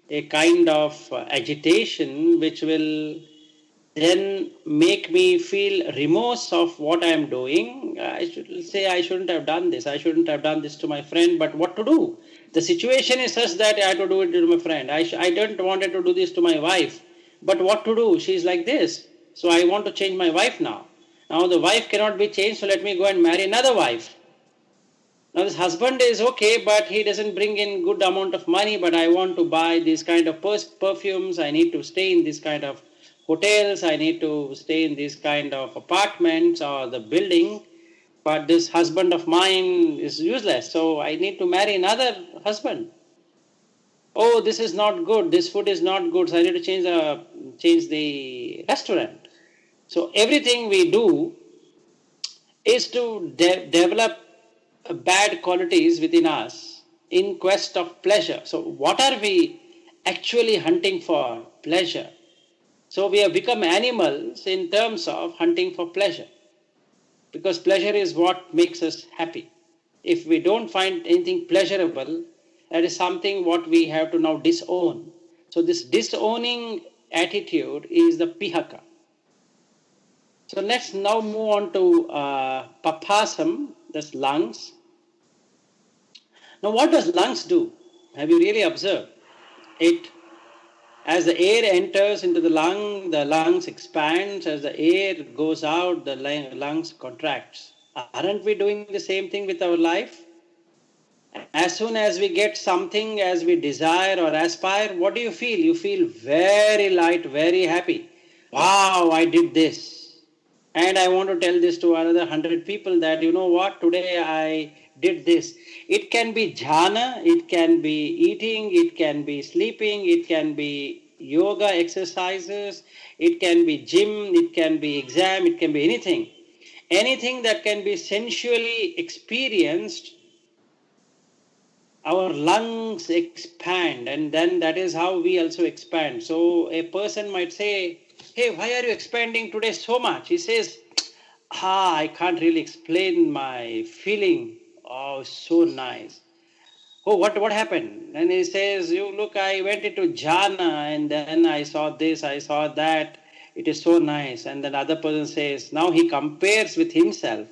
a kind of agitation which will then make me feel remorse of what I am doing. I should say I shouldn't have done this. I shouldn't have done this to my friend, but what to do? The situation is such that I have to do it to my friend. I don't want to do this to my wife, but what to do? She's like this. So I want to change my wife now. Now the wife cannot be changed, so let me go and marry another wife. Now this husband is okay, but he doesn't bring in good amount of money, but I want to buy these kind of perfumes, I need to stay in this kind of hotels, I need to stay in this kind of apartments or the building, but this husband of mine is useless, so I need to marry another husband. Oh, this is not good, this food is not good, so I need to change the restaurant. So everything we do is to develop bad qualities within us in quest of pleasure. So what are we actually hunting for? Pleasure. So we have become animals in terms of hunting for pleasure, because pleasure is what makes us happy. If we don't find anything pleasurable, that is something what we have to now disown. So this disowning attitude is the pihaka. So let's now move on to papasam, that's lungs. Now what does lungs do? Have you really observed? As the air enters into the lungs expands. As the air goes out, the lungs contracts. Aren't we doing the same thing with our life? As soon as we get something as we desire or aspire, what do you feel? You feel very light, very happy. Wow, I did this. And I want to tell this to another 100 people that, you know what, today I did this. It can be jhana, it can be eating, it can be sleeping, it can be yoga exercises, it can be gym, it can be exam, it can be anything. Anything that can be sensually experienced, our lungs expand, and then that is how we also expand. So a person might say, hey, why are you expanding today so much? He says, I can't really explain my feeling. Oh, so nice. Oh, what happened? And he says, you look, I went into jhana and then I saw this, I saw that. It is so nice. And then other person says, now he compares with himself,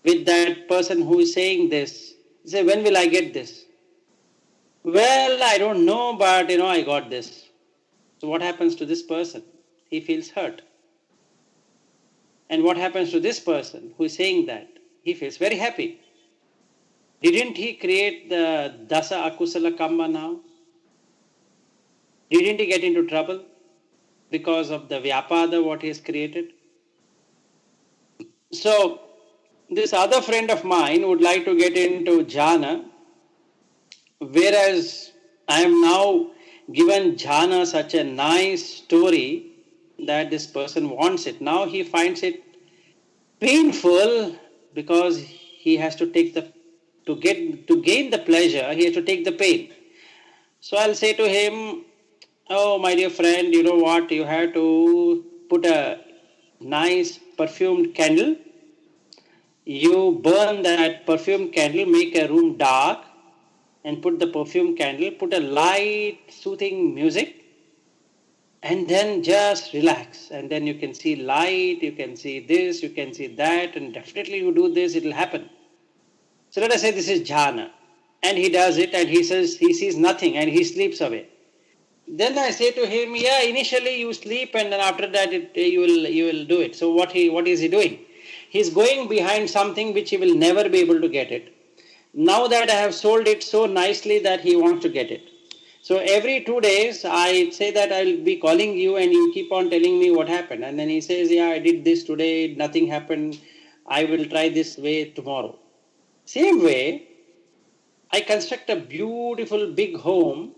with that person who is saying this. He says, when will I get this? Well, I don't know, but I got this. So what happens to this person? He feels hurt. And what happens to this person who is saying that? He feels very happy. Didn't he create the dasa akusala kamma now? Didn't he get into trouble because of the vyapada what he has created? So this other friend of mine would like to get into jhana, whereas I am now given jhana such a nice story that this person wants it. Now he finds it painful because he has to take to gain the pleasure, he has to take the pain. So I'll say to him, oh my dear friend, you know what, you have to put a nice perfumed candle. You burn that perfumed candle, make a room dark and put the perfumed candle, put a light soothing music, and then just relax, and then you can see light, you can see this, you can see that, and definitely you do this, it will happen. So let us say this is jhana, and he does it, and he says he sees nothing, and he sleeps away. Then I say to him, yeah, initially you sleep, and then after that you will do it. So what is he doing? He's going behind something which he will never be able to get it. Now that I have sold it so nicely that he wants to get it. So every 2 days, I say that I'll be calling you and you keep on telling me what happened. And then he says, yeah, I did this today, nothing happened. I will try this way tomorrow. Same way, I construct a beautiful big home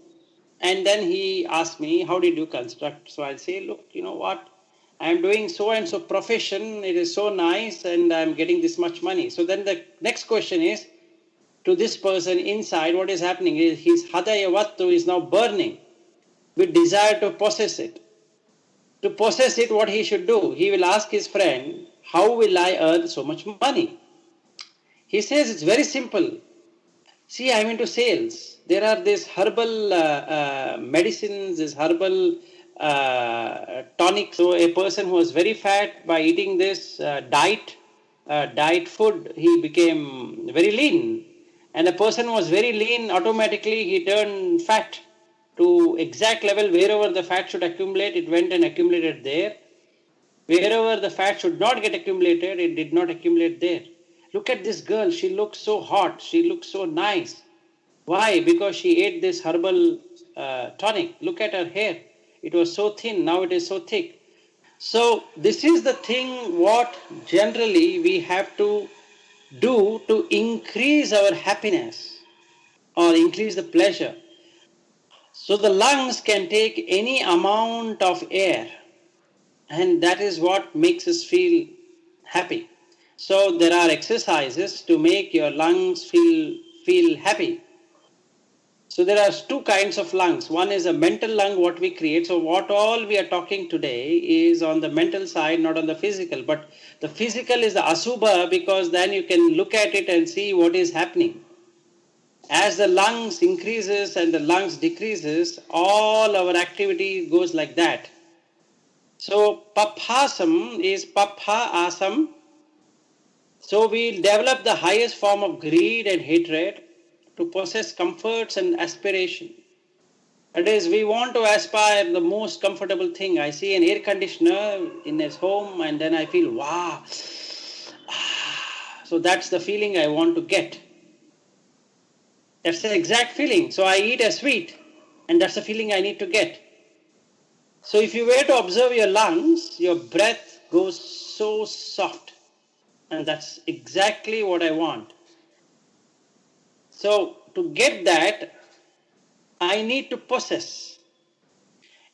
and then he asks me, how did you construct? So I'll say, look, you know what? I'm doing so and so profession. It is so nice and I'm getting this much money. So then the next question is, to this person inside, what is happening is his hadaya vattu is now burning with desire to possess it. To possess it, what he should do? He will ask his friend, how will I earn so much money? He says it's very simple. See, I'm into sales. There are these herbal medicines, this herbal tonic. So a person who was very fat, by eating this diet food, he became very lean. And a person who was very lean, automatically he turned fat to exact level. Wherever the fat should accumulate, it went and accumulated there. Wherever the fat should not get accumulated, it did not accumulate there. Look at this girl. She looks so hot. She looks so nice. Why? Because she ate this herbal tonic. Look at her hair. It was so thin. Now it is so thick. So this is the thing what generally we have to do to increase our happiness or increase the pleasure. So the lungs can take any amount of air, and that is what makes us feel happy. So there are exercises to make your lungs feel happy. So there are two kinds of lungs. One is a mental lung, what we create. So what all we are talking today is on the mental side, not on the physical. But the physical is the Asubha, because then you can look at it and see what is happening. As the lungs increases and the lungs decreases, all our activity goes like that. So paphasam is papha asam. So we develop the highest form of greed and hatred to possess comforts and aspiration. That is, we want to aspire the most comfortable thing. I see an air conditioner in his home and then I feel, wow. So that's the feeling I want to get. That's the exact feeling. So I eat a sweet and that's the feeling I need to get. So if you were to observe your lungs, your breath goes so soft. And that's exactly what I want. So to get that, I need to possess.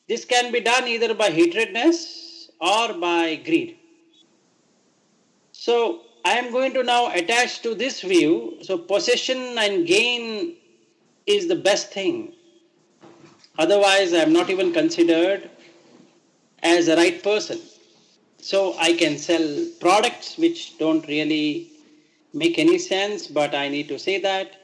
This can be done either by hatredness or by greed. So I am going to now attach to this view. So possession and gain is the best thing. Otherwise I am not even considered as a right person. So I can sell products which don't really make any sense, but I need to say that.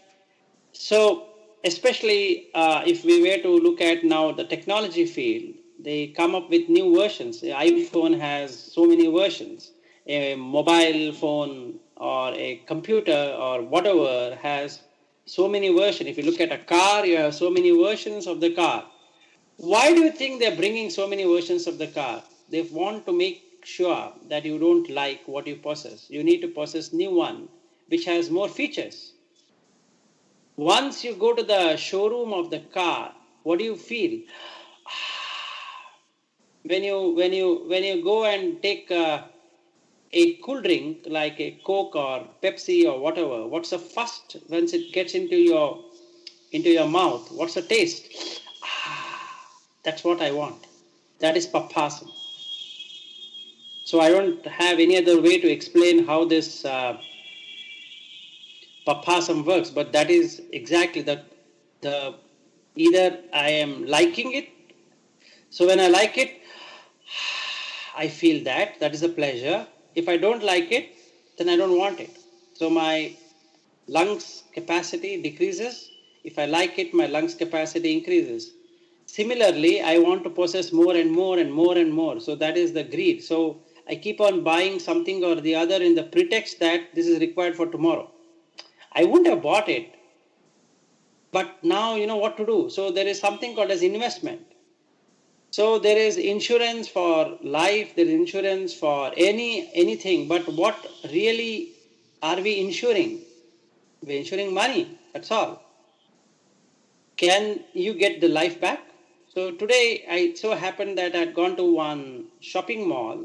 So especially if we were to look at now the technology field, they come up with new versions. The iPhone has so many versions. A mobile phone or a computer or whatever has so many versions. If you look at a car, you have so many versions of the car. Why do you think they're bringing so many versions of the car? They want to make sure that you don't like what you possess. You need to possess new one which has more features. Once you go to the showroom of the car, what do you feel? When you go and take a cool drink like a Coke or Pepsi or whatever, what's the first once it gets into your mouth? What's the taste? That's what I want. That is papasam. So I don't have any other way to explain how this papasam works, but that is exactly the either I am liking it. So when I like it, I feel that is a pleasure. If I don't like it, then I don't want it. So my lungs capacity decreases. If I like it, my lungs capacity increases. Similarly, I want to possess more and more and more and more. So that is the greed. So I keep on buying something or the other in the pretext that this is required for tomorrow. I wouldn't have bought it, but now you know what to do. So there is something called as investment. So there is insurance for life, there is insurance for anything, but what really are we insuring? We're insuring money, that's all. Can you get the life back? So today it so happened that I had gone to one shopping mall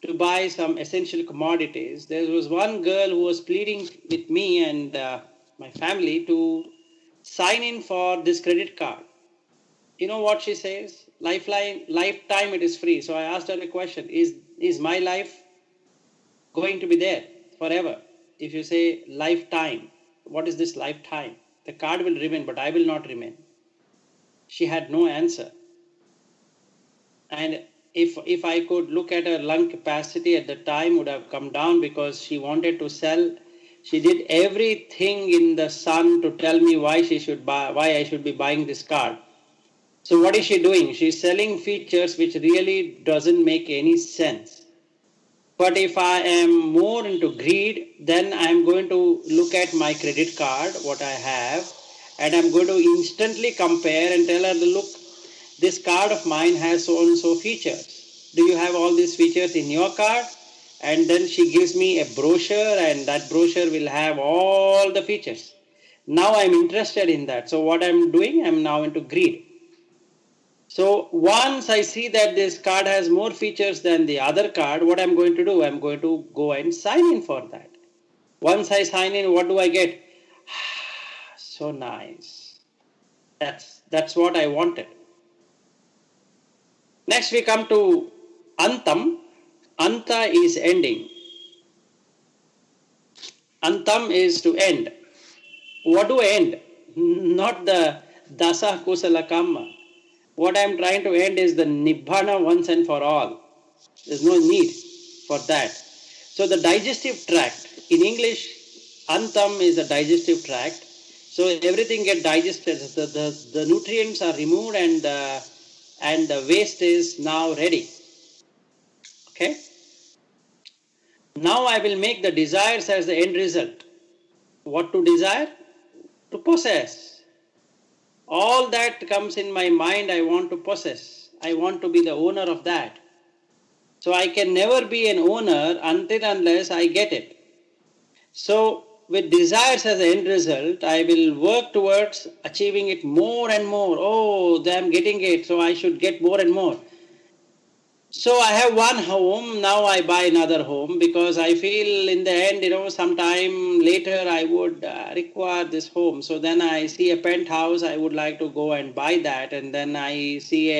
to buy some essential commodities. There was one girl who was pleading with me and my family to sign in for this credit card. You know what she says? Lifetime it is free. So I asked her a question, is my life going to be there forever? If you say lifetime, what is this lifetime? The card will remain, but I will not remain. She had no answer. And if I could look at her lung capacity at the time would have come down, because she wanted to sell She did everything in the sun to tell me why I should be buying this card. So what is she doing? She's selling features which really doesn't make any sense. But if I am more into greed, then I'm going to look at my credit card, what I have, and I'm going to instantly compare and tell her, look, this card of mine has so and so features. Do you have all these features in your card? And then she gives me a brochure, and that brochure will have all the features. Now I'm interested in that. So what I'm doing, I'm now into greed. So once I see that this card has more features than the other card, what I'm going to do? I'm going to go and sign in for that. Once I sign in, what do I get? So nice. That's what I wanted. Next we come to Antam. Anta is ending. Antam is to end. What do I end? Not the dasa kusala kamma. What I am trying to end is the Nibbana once and for all. There's no need for that. So the digestive tract, in English, Antam is a digestive tract. So everything gets digested. The nutrients are removed and the waste is now ready. Okay? Now I will make the desires as the end result. What to desire? To possess. All that comes in my mind, I want to possess. I want to be the owner of that. So I can never be an owner until unless I get it. So with desires as the end result, I will work towards achieving it more and more. Oh, I'm getting it, so I should get more and more. So I have one home, now I buy another home because I feel in the end, sometime later I would require this home. So then I see a penthouse, I would like to go and buy that, and then I see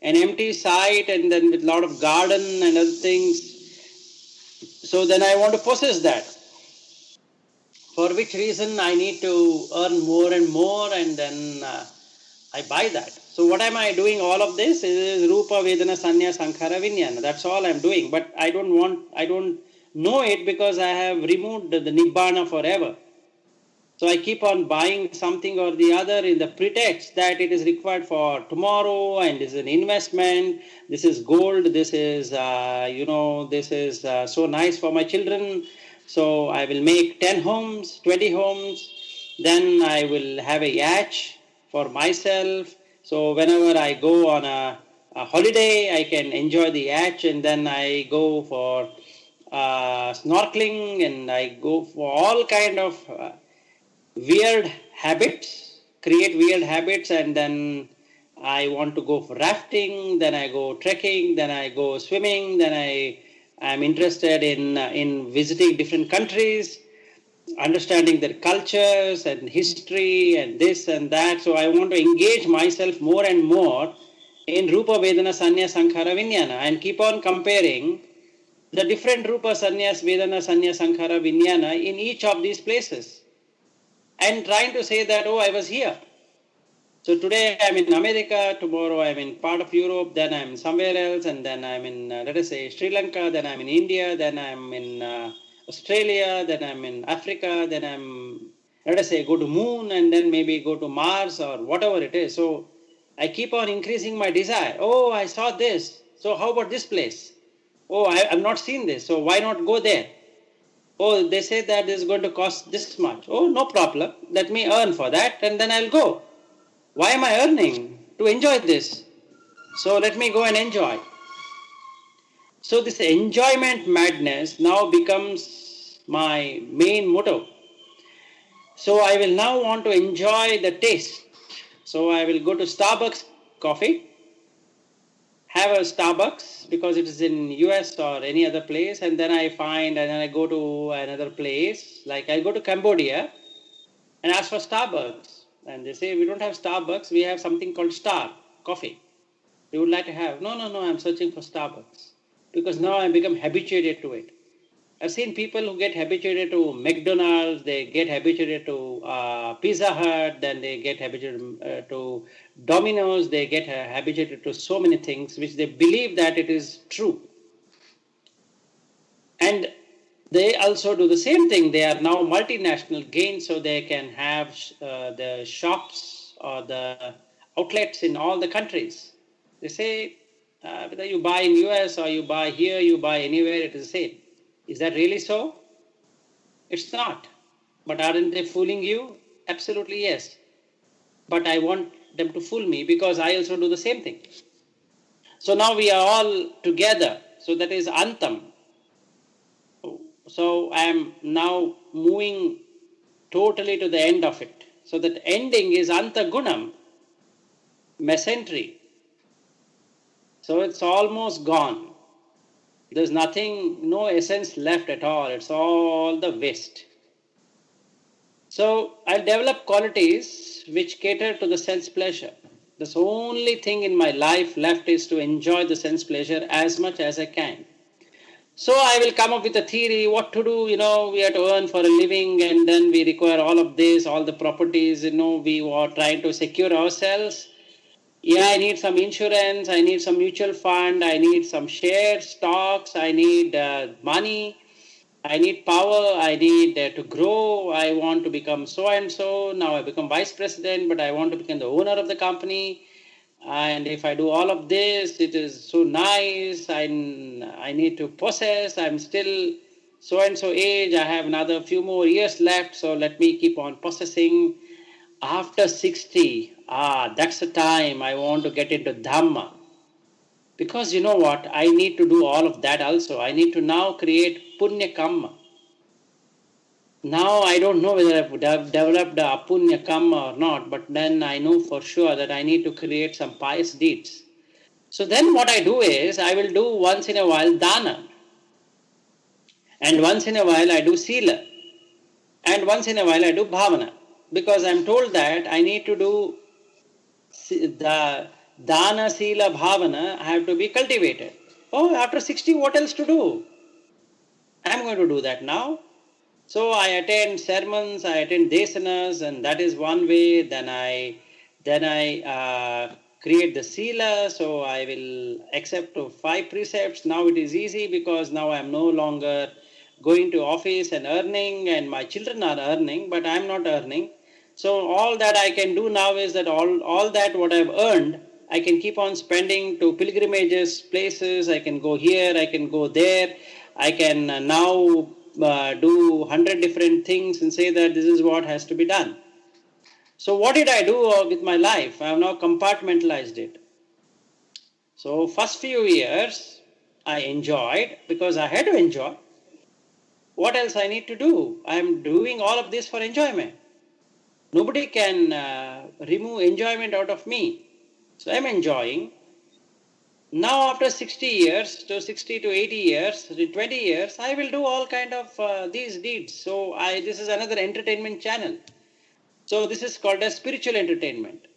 an empty site and then with a lot of garden and other things. So then I want to possess that. For which reason I need to earn more and more, and then I buy that. So what am I doing? All of this is Rupa, Vedana, Sanya, Sankhara, Vijnana. That's all I'm doing. But I don't know it because I have removed the Nibbana forever. So I keep on buying something or the other in the pretext that it is required for tomorrow and this is an investment, this is gold, this is, this is so nice for my children. So I will make 10 homes, 20 homes, then I will have a yacht for myself. So whenever I go on a holiday, I can enjoy the yacht, and then I go for snorkeling, and I go for all kind of weird habits, create weird habits, and then I want to go for rafting, then I go trekking, then I go swimming, then I am interested in visiting different countries, understanding their cultures and history and this and that. So I want to engage myself more and more in Rupa, Vedana, Sanya, Sankhara, Vijnana, and keep on comparing the different Rupa, Sanyas, Vedana, Sanya, Sankhara, Vijnana in each of these places, and trying to say that, oh, I was here. So today I'm in America, tomorrow I'm in part of Europe, then I'm somewhere else, and then I'm in, let us say, Sri Lanka, then I'm in India, then I'm in Australia, then I'm in Africa, then I'm, let us say, go to moon, and then maybe go to Mars or whatever it is. So I keep on increasing my desire. Oh, I saw this. So how about this place? Oh, I've not seen this. So why not go there? Oh, they say that this is going to cost this much. Oh, no problem. Let me earn for that, and then I'll go. Why am I earning? To enjoy this. So let me go and enjoy. So this enjoyment madness now becomes my main motto. So I will now want to enjoy the taste. So I will go to Starbucks coffee, have a Starbucks because it is in US or any other place, and then I find, and then I go to another place, like I go to Cambodia and ask for Starbucks. And they say, we don't have Starbucks, we have something called Star coffee. You would like to have? No, I'm searching for Starbucks. Because now I become habituated to it. I've seen people who get habituated to McDonald's, they get habituated to Pizza Hut, then they get habituated to Domino's, they get habituated to so many things which they believe that it is true. And They also do the same thing. They are now multinational gains, so they can have the shops or the outlets in all the countries. They say whether you buy in US or you buy here, you buy anywhere, it is the same. Is that really so? It's not. But aren't they fooling you? Absolutely yes. But I want them to fool me because I also do the same thing. So now we are all together. So that is antam. So I am now moving totally to the end of it. So that ending is antagunam, mesentery. So it's almost gone. There's nothing, no essence left at all. It's all the waste. So I'll develop qualities which cater to the sense pleasure. The only thing in my life left is to enjoy the sense pleasure as much as I can. So I will come up with a theory, what to do, we have to earn for a living and then we require all of this, all the properties, we are trying to secure ourselves. Yeah, I need some insurance, I need some mutual fund, I need some shares, stocks, I need money, I need power, I need to grow, I want to become so and so, now I become vice president, but I want to become the owner of the company. And if I do all of this, it is so nice, I need to possess, I'm still so and so age, I have another few more years left, so let me keep on possessing. After 60, that's the time I want to get into Dhamma. Because you know what, I need to do all of that also. I need to now create Punya Kamma. Now I don't know whether I would have developed the Apunya Kamma or not, but then I know for sure that I need to create some pious deeds. So then what I do is, I will do once in a while Dana, and once in a while I do Sila, and once in a while I do Bhavana, because I am told that I need to do the Dana, Sila, Bhavana have to be cultivated. Oh, after 60, what else to do? I am going to do that now. So I attend sermons, I attend Desanas, and that is one way. Then I create the Sila, so I will accept 5 precepts. Now it is easy because now I am no longer going to office and earning, and my children are earning, but I am not earning. So all that I can do now is that all that what I have earned, I can keep on spending to pilgrimages, places, I can go here, I can go there, I can now do 100 different things and say that this is what has to be done. So what did I do with my life? I have now compartmentalized it. So first few years I enjoyed because I had to enjoy. What else I need to do? I am doing all of this for enjoyment. Nobody can remove enjoyment out of me. So I am enjoying. Now after 60 years, to 60 to 80 years, to 20 years, I will do all kind of these deeds. So this is another entertainment channel. So this is called as spiritual entertainment.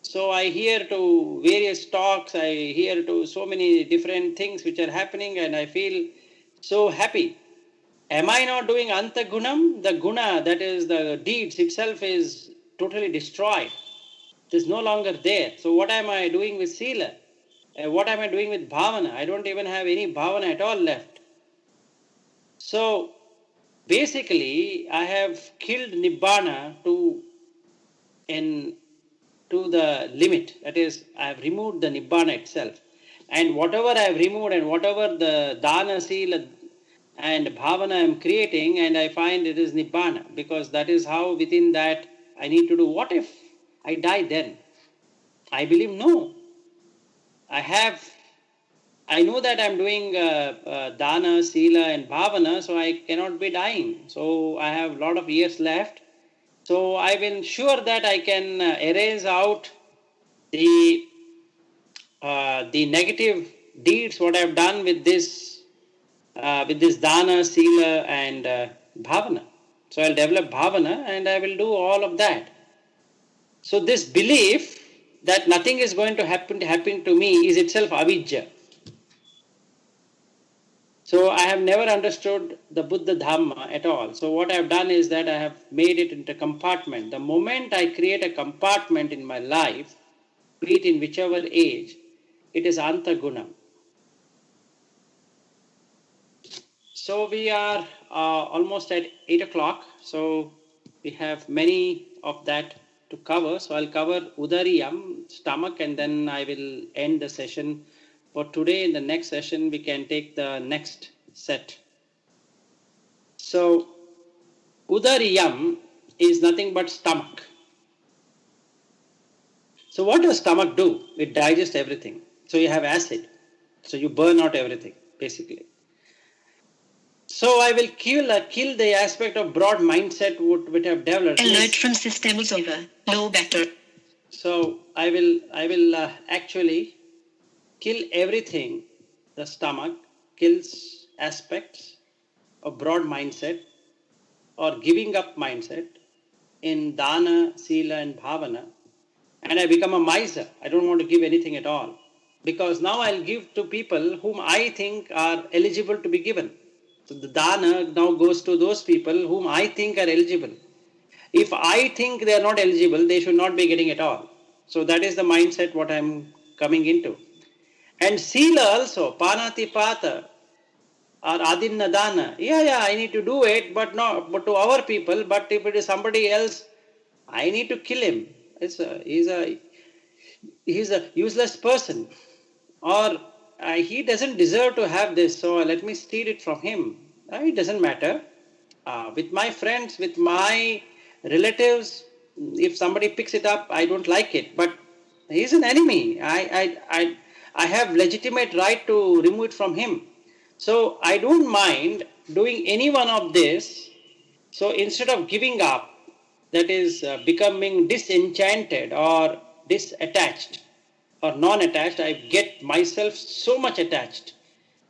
So I hear to various talks, I hear to so many different things which are happening and I feel so happy. Am I not doing antagunam? The guna, that is the deeds itself, is totally destroyed. It is no longer there. So what am I doing with sila? What am I doing with bhavana? I don't even have any bhavana at all left. So basically, I have killed Nibbana to the limit. That is, I have removed the Nibbana itself. And whatever I have removed and whatever the dana, sila and bhavana I am creating, and I find it is Nibbana, because that is how within that I need to do. What if I die then? I believe no. I know that I'm doing dana, sila and bhavana, so I cannot be dying. So I have a lot of years left. So I will sure that I can erase out the negative deeds what I have done with this dana, sila and bhavana. So I'll develop bhavana and I will do all of that. So this belief that nothing is going to happen to me is itself avijja. So I have never understood the Buddha Dhamma at all. So what I have done is that I have made it into a compartment. The moment I create a compartment in my life, be it in whichever age, it is antagunam. So we are almost at 8 o'clock. So we have many of that to cover. So I'll cover Udariyam, stomach, and then I will end the session. For today, in the next session, we can take the next set. So Udariyam is nothing but stomach. So what does stomach do? It digests everything. So you have acid. So you burn out everything, basically. So I will kill the aspect of broad mindset which have developed. Alert from system is over. No better. So I will actually kill everything. The stomach kills aspects of broad mindset or giving up mindset in dana, sila, and bhavana, and I become a miser. I don't want to give anything at all because now I'll give to people whom I think are eligible to be given. So the dana now goes to those people whom I think are eligible. If I think they are not eligible, they should not be getting at all. So that is the mindset what I'm coming into. And sila also, panati pata or adinna dana. Yeah, I need to do it, but to our people. But if it is somebody else, I need to kill him. He's a useless person, or he doesn't deserve to have this, so let me steal it from him. It doesn't matter. With my friends, with my relatives, if somebody picks it up, I don't like it, but he's an enemy. I have legitimate right to remove it from him. So I don't mind doing any one of this. So instead of giving up, that is becoming disenchanted or disattached or non-attached, I get myself so much attached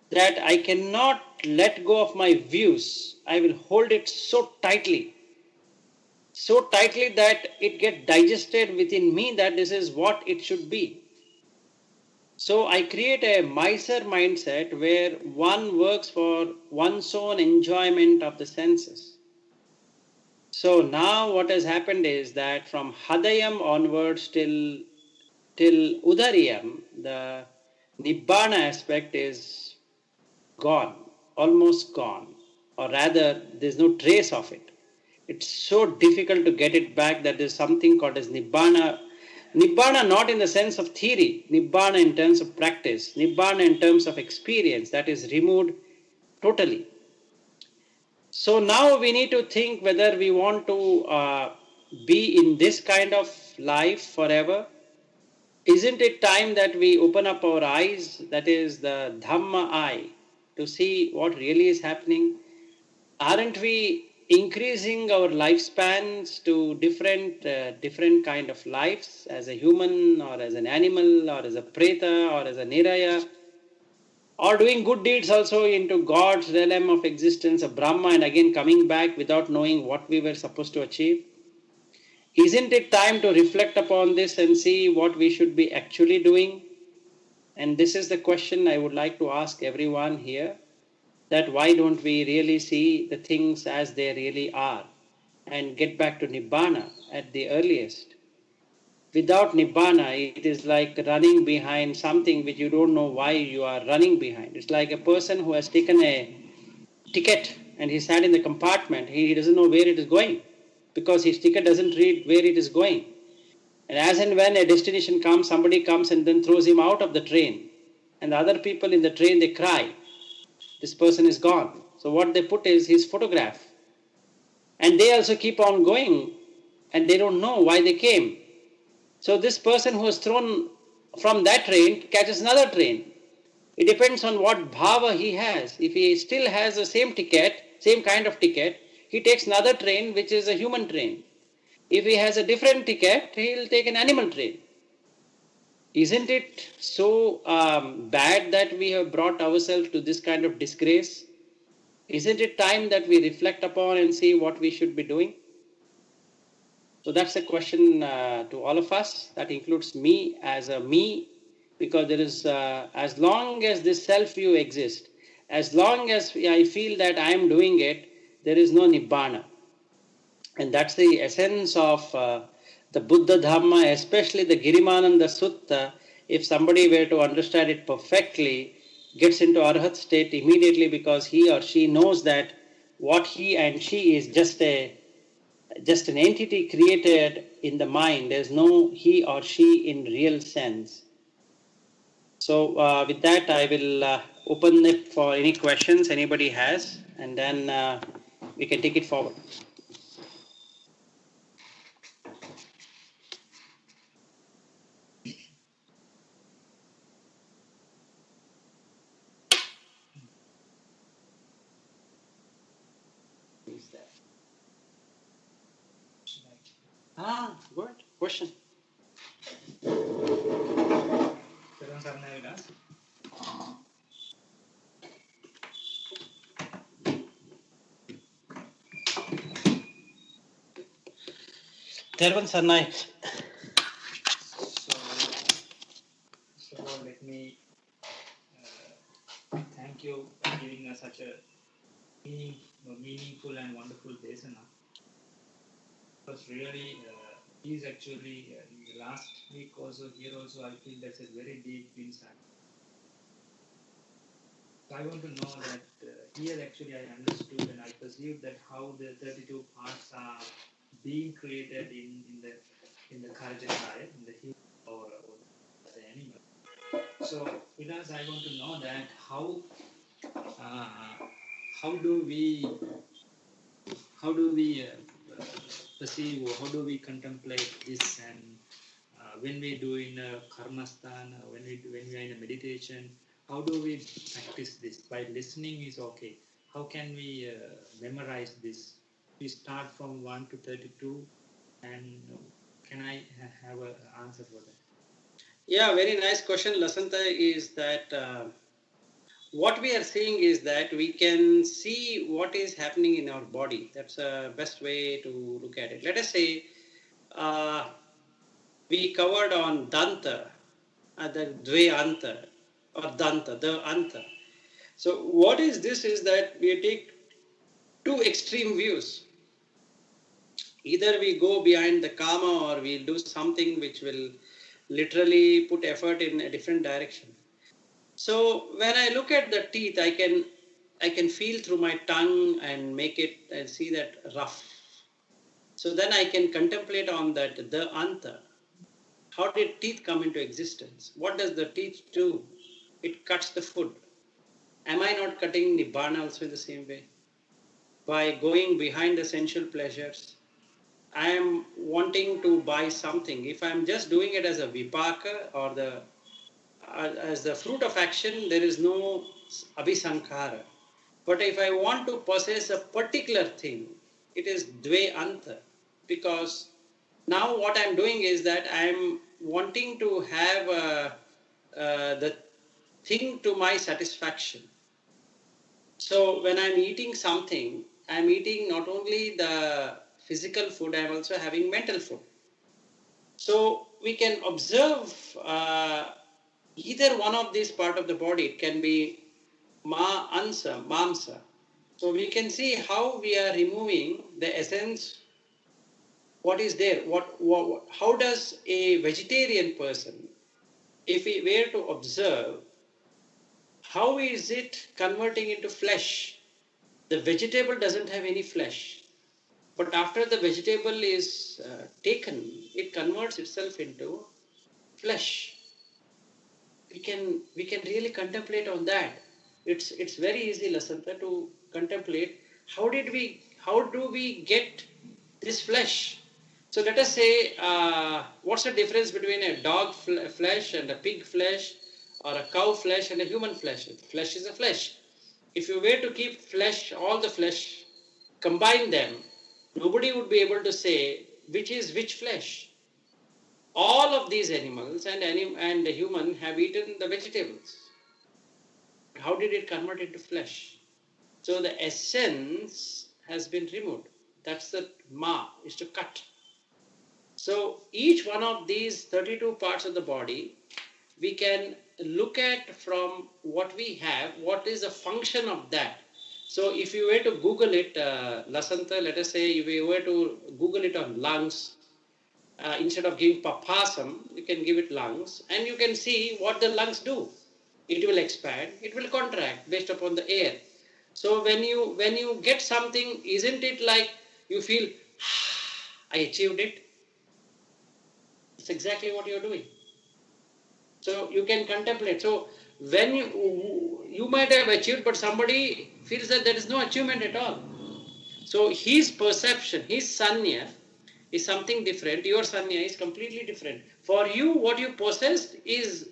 that I cannot let go of my views. I will hold it so tightly that it gets digested within me that this is what it should be. So I create a miser mindset where one works for one's own enjoyment of the senses. So now what has happened is that from Hadayam onwards till Udariyam, the Nibbana aspect is gone, almost gone, or rather there's no trace of it. It's so difficult to get it back that there's something called as Nibbana. Nibbana not in the sense of theory, Nibbana in terms of practice, Nibbana in terms of experience, that is removed totally. So now we need to think whether we want to be in this kind of life forever. Isn't it time that we open up our eyes, that is the Dhamma eye, to see what really is happening? Aren't we increasing our lifespans to different kind of lives as a human or as an animal or as a preta or as a niraya? Or doing good deeds also into God's realm of existence, a Brahma, and again coming back without knowing what we were supposed to achieve? Isn't it time to reflect upon this and see what we should be actually doing? And this is the question I would like to ask everyone here, that why don't we really see the things as they really are and get back to Nibbana at the earliest? Without Nibbana, it is like running behind something which you don't know why you are running behind. It's like a person who has taken a ticket and he sat in the compartment. He doesn't know where it is going because his ticket doesn't read where it is going. And as and when a destination comes, somebody comes and then throws him out of the train. And the other people in the train, they cry. This person is gone. So what they put is his photograph. And they also keep on going and they don't know why they came. So this person who was thrown from that train catches another train. It depends on what bhava he has. If he still has the same ticket, same kind of ticket, he takes another train which is a human train. If he has a different ticket, he'll take an animal train. Isn't it so bad that we have brought ourselves to this kind of disgrace? Isn't it time that we reflect upon and see what we should be doing? So that's a question to all of us. That includes me as a me, because there is, as long as this self-view exists, as long as I feel that I am doing it, there is no Nibbana. And that's the essence of the Buddha Dhamma, especially the Girimananda Sutta. If somebody were to understand it perfectly, gets into arhat state immediately, because he or she knows that what he and she is just an entity created in the mind. There's no he or she in real sense. So with that, I will open it for any questions anybody has, and then we can take it forward. Good question. Tervan Sanna. So let me thank you for giving us such a meaningful and wonderful Desana. Because really, he's actually in the last week also, here also, I feel that's a very deep insight. So I want to know that here actually I understood and I perceived that how the 32 parts are being created in the Karjakaya, in the human or the animal. So Vilas, I want to know that how do we perceive, or how do we contemplate this, and when we do in a karmasthana, when we are in a meditation, how do we practice this? By listening is okay. How can we memorize this? We start from 1 to 32, and can I have an answer for that? Yeah, very nice question, Lasanta. Is that what we are seeing is that we can see what is happening in our body. That's the best way to look at it. Let us say we covered on Danta, the Dve Anta, or Danta, the Anta. So what is this is that we take two extreme views. Either we go behind the karma, or we'll do something which will literally put effort in a different direction. So when I look at the teeth, I can feel through my tongue and make it and see that rough. So then I can contemplate on that the anta. How did teeth come into existence? What does the teeth do? It cuts the food. Am I not cutting Nibbana also in the same way? By going behind the sensual pleasures, I am wanting to buy something. If I am just doing it as a vipaka, or as the fruit of action, there is no abhisankara. But if I want to possess a particular thing, it is dve anta. Because now what I'm doing is that I'm wanting to have the thing to my satisfaction. So when I'm eating something, I'm eating not only the physical food, I'm also having mental food. So we can observe either one of these part of the body. It can be ma ansa, mamsa. So we can see how we are removing the essence. What is there? How does a vegetarian person, if we were to observe, how is it converting into flesh? The vegetable doesn't have any flesh. But after the vegetable is taken, it converts itself into flesh. We can really contemplate on that. It's very easy, Lasanta, to contemplate how do we get this flesh. So let us say, what's the difference between a dog flesh and a pig flesh, or a cow flesh and a human flesh? Flesh is a flesh. If you were to keep flesh, all the flesh, combine them, nobody would be able to say which is which flesh. All of these animals and the human have eaten the vegetables. How did it convert into flesh? So the essence has been removed. That's the ma, is to cut. So each one of these 32 parts of the body, we can look at from what we have, what is the function of that. So if you were to Google it, Lasanta, let us say if you were to Google it on lungs, instead of giving papasam, you can give it lungs, and you can see what the lungs do. it will expand, it will contract based upon the air. So when you get something, isn't it like you feel, I achieved it? It's exactly what you're doing. So you can contemplate. So when you might have achieved, but somebody feels that there is no achievement at all. So his perception, his sanya is something different. Your sanya is completely different. For you, what you possessed is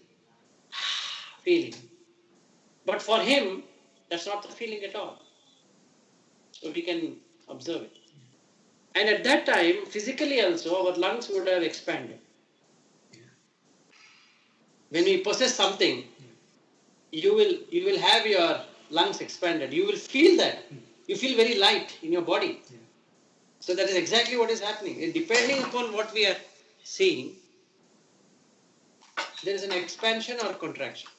feeling. But for him, that's not the feeling at all. So we can observe it. And at that time, physically also, our lungs would have expanded. When we possess something, you will have your lungs expanded. You will feel that. You feel very light in your body. So that is exactly what is happening. Depending upon what we are seeing, there is an expansion or contraction.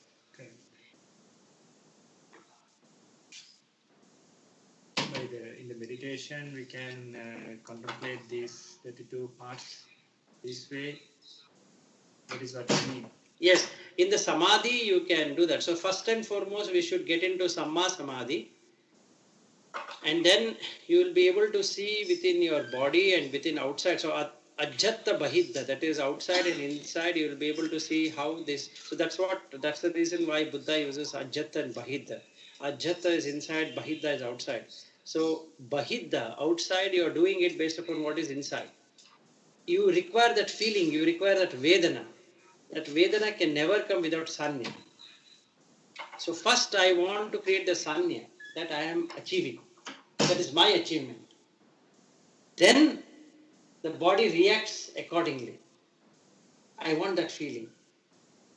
In the meditation, we can contemplate these 32 parts this way. That is what I mean. Yes, in the samadhi you can do that. So first and foremost, we should get into samma samadhi, and then you will be able to see within your body and within outside. So ajjatta bahidda, that is outside and inside, you will be able to see how this. So that's the reason why Buddha uses ajjatta and bahidda. Ajjatta is inside, bahidda is outside. So bahidda, outside, you are doing it based upon what is inside. You require that feeling, you require that vedana. That vedana can never come without sanya. So first I want to create the sanya that I am achieving. That is my achievement. Then the body reacts accordingly. I want that feeling.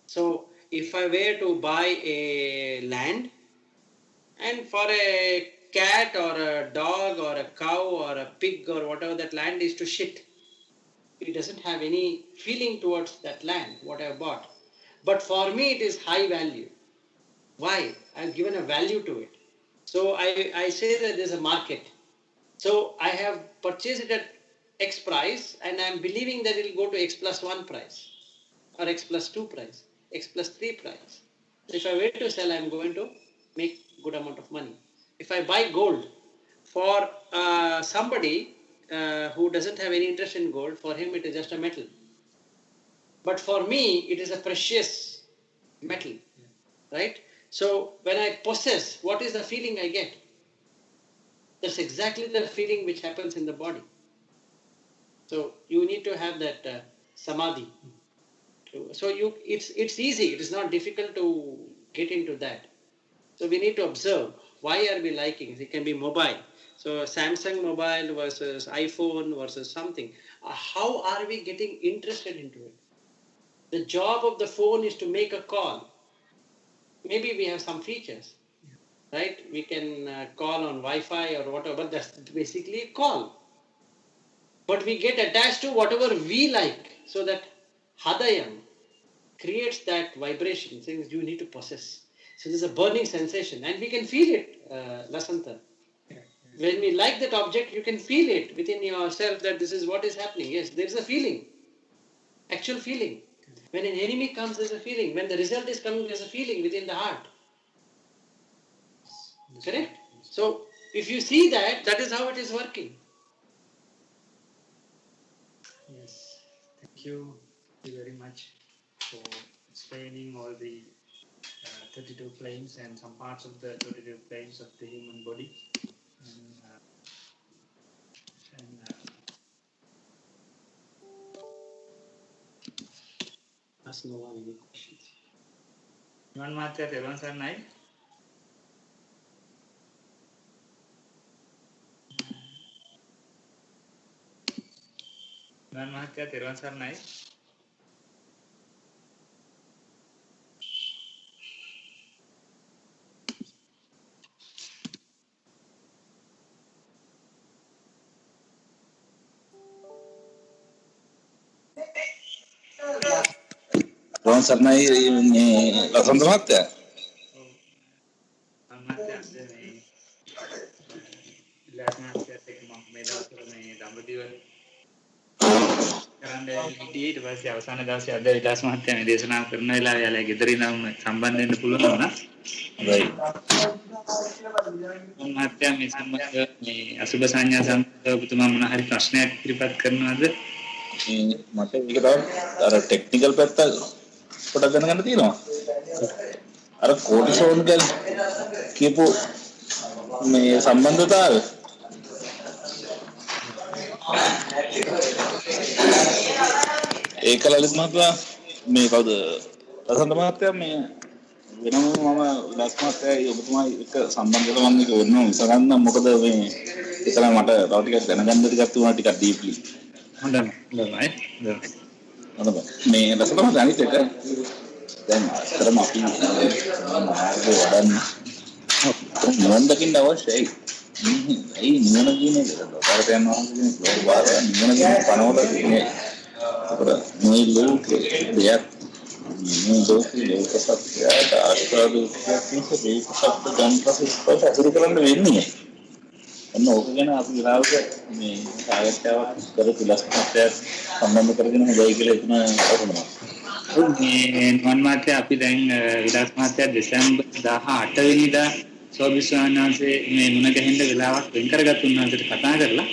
So if I were to buy a land, and for a cat or a dog or a cow or a pig or whatever that land is to shit, it doesn't have any feeling towards that land, what I have bought. But for me it is high value. Why? I have given a value to it. So I say that there's a market. So I have purchased it at X price and I am believing that it will go to X plus 1 price or X plus 2 price, X plus 3 price. If I wait to sell, I am going to make good amount of money. If I buy gold, for somebody who doesn't have any interest in gold, for him it is just a metal. But for me, it is a precious metal, right? So when I possess, what is the feeling I get? That's exactly the feeling which happens in the body. So you need to have that samadhi. So it's easy. It is not difficult to get into that. So we need to observe, why are we liking? It can be mobile. So Samsung mobile versus iPhone versus something. How are we getting interested into it? The job of the phone is to make a call. Maybe we have some features, right? We can call on Wi-Fi or whatever, but that's basically a call. But we get attached to whatever we like, so that hadayam creates that vibration, saying you need to possess. So there's a burning sensation, and we can feel it, Lasanta. When we like that object, you can feel it within yourself that this is what is happening. Yes, there is a feeling, actual feeling. When an enemy comes, there's a feeling. When the result is coming, there's a feeling within the heart. Correct? So if you see that, that is how it is working. Yes. Thank you very much for explaining all the 32 planes and some parts of the 32 planes of the human body. Ask no one any questions. Niwan Mahatya තෙරුවන් සරණයි. නිවන් මහත්තයා තෙරුවන් සරණයි. Tuan Sarnai ini lasan temat ya? නිවන් මහත්තයා මේ ඉලාස් මහත්තයාත් එක්ක මම මේ දවස්වල මේ දඹදිව කරන්න හිටියේ ඊට පස්සේ අවසාන දවසේ අද විලාස් මහත්තයා මේ දේශනාව කරන වෙලාවේ යාලා ගෙදර ඉඳන්ම සම්බන්ධ වෙන්න පුළුවන් වුණා. right. මහත්තයා මේ සම්බන්ධ මේ අසුබ සංඥා සම්බන්ධව ඔබතුමා මොන හරි ප්‍රශ්නයක් ඉදිරිපත් කරනවද? මට ඒක තමයි අර ටෙක්නිකල් පැත්ත පොඩක් දැනගන්න තියෙනවා. අර කෝටිසෝන් ගැන කියපු මේ සම්බන්ධතාවය ඒක ලලිත් මහත්මයා මේ කවුද දසන්ත මහත්තයා මේ වෙනම මම විලාස් මහත්තයා ඔබතුමා එක සම්බන්ධව මම ඒක වෙනම විසඳන්න මොකද මේ එතන මට තව ටිකක් දැනගන්න ටිකක් තුනා ටිකක් ඩීප්ලි හොඳයි මේ දසන්ත මහත්තයා අනිත් එක දැන් අතරම අපි මාර්ගය වඩන්න නිවන් දකින්න අවශ්‍යයි. ඒ නිවන කියන්නේ ලෝකාරට යනවා කියන්නේ ලෝකාරය නිවන කියන්නේ පනවල තියෙන්නේ. ඒක මේ ලෝකේ දෙයක් මේ ලෝකේ ලෝක සත්‍යයට ආස්වාදයක් තියෙන සත්‍ය ජනපස අසුරු කරන්න වෙන්නේ. අන්න ඕක ගැන අපි විලාවක මේ සාකච්ඡාවක් කරපු ලස්සනට සම්බන්ධ කරගෙන හොයයි කියලා එතන කරනවා. මේ නුවන් මහත්තයා අපි දැන් විලාස් මහත්තයා දෙසැම්බර් 18 වෙනිදා සෝබිස්වානාසේ මේ මුණ ගැහෙන්න වෙලාවක් වෙන් කරගත්තු උන්වහන්සේට කතා කරලා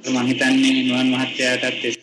මම හිතන්නේ නුවන් මහත්තයාටත්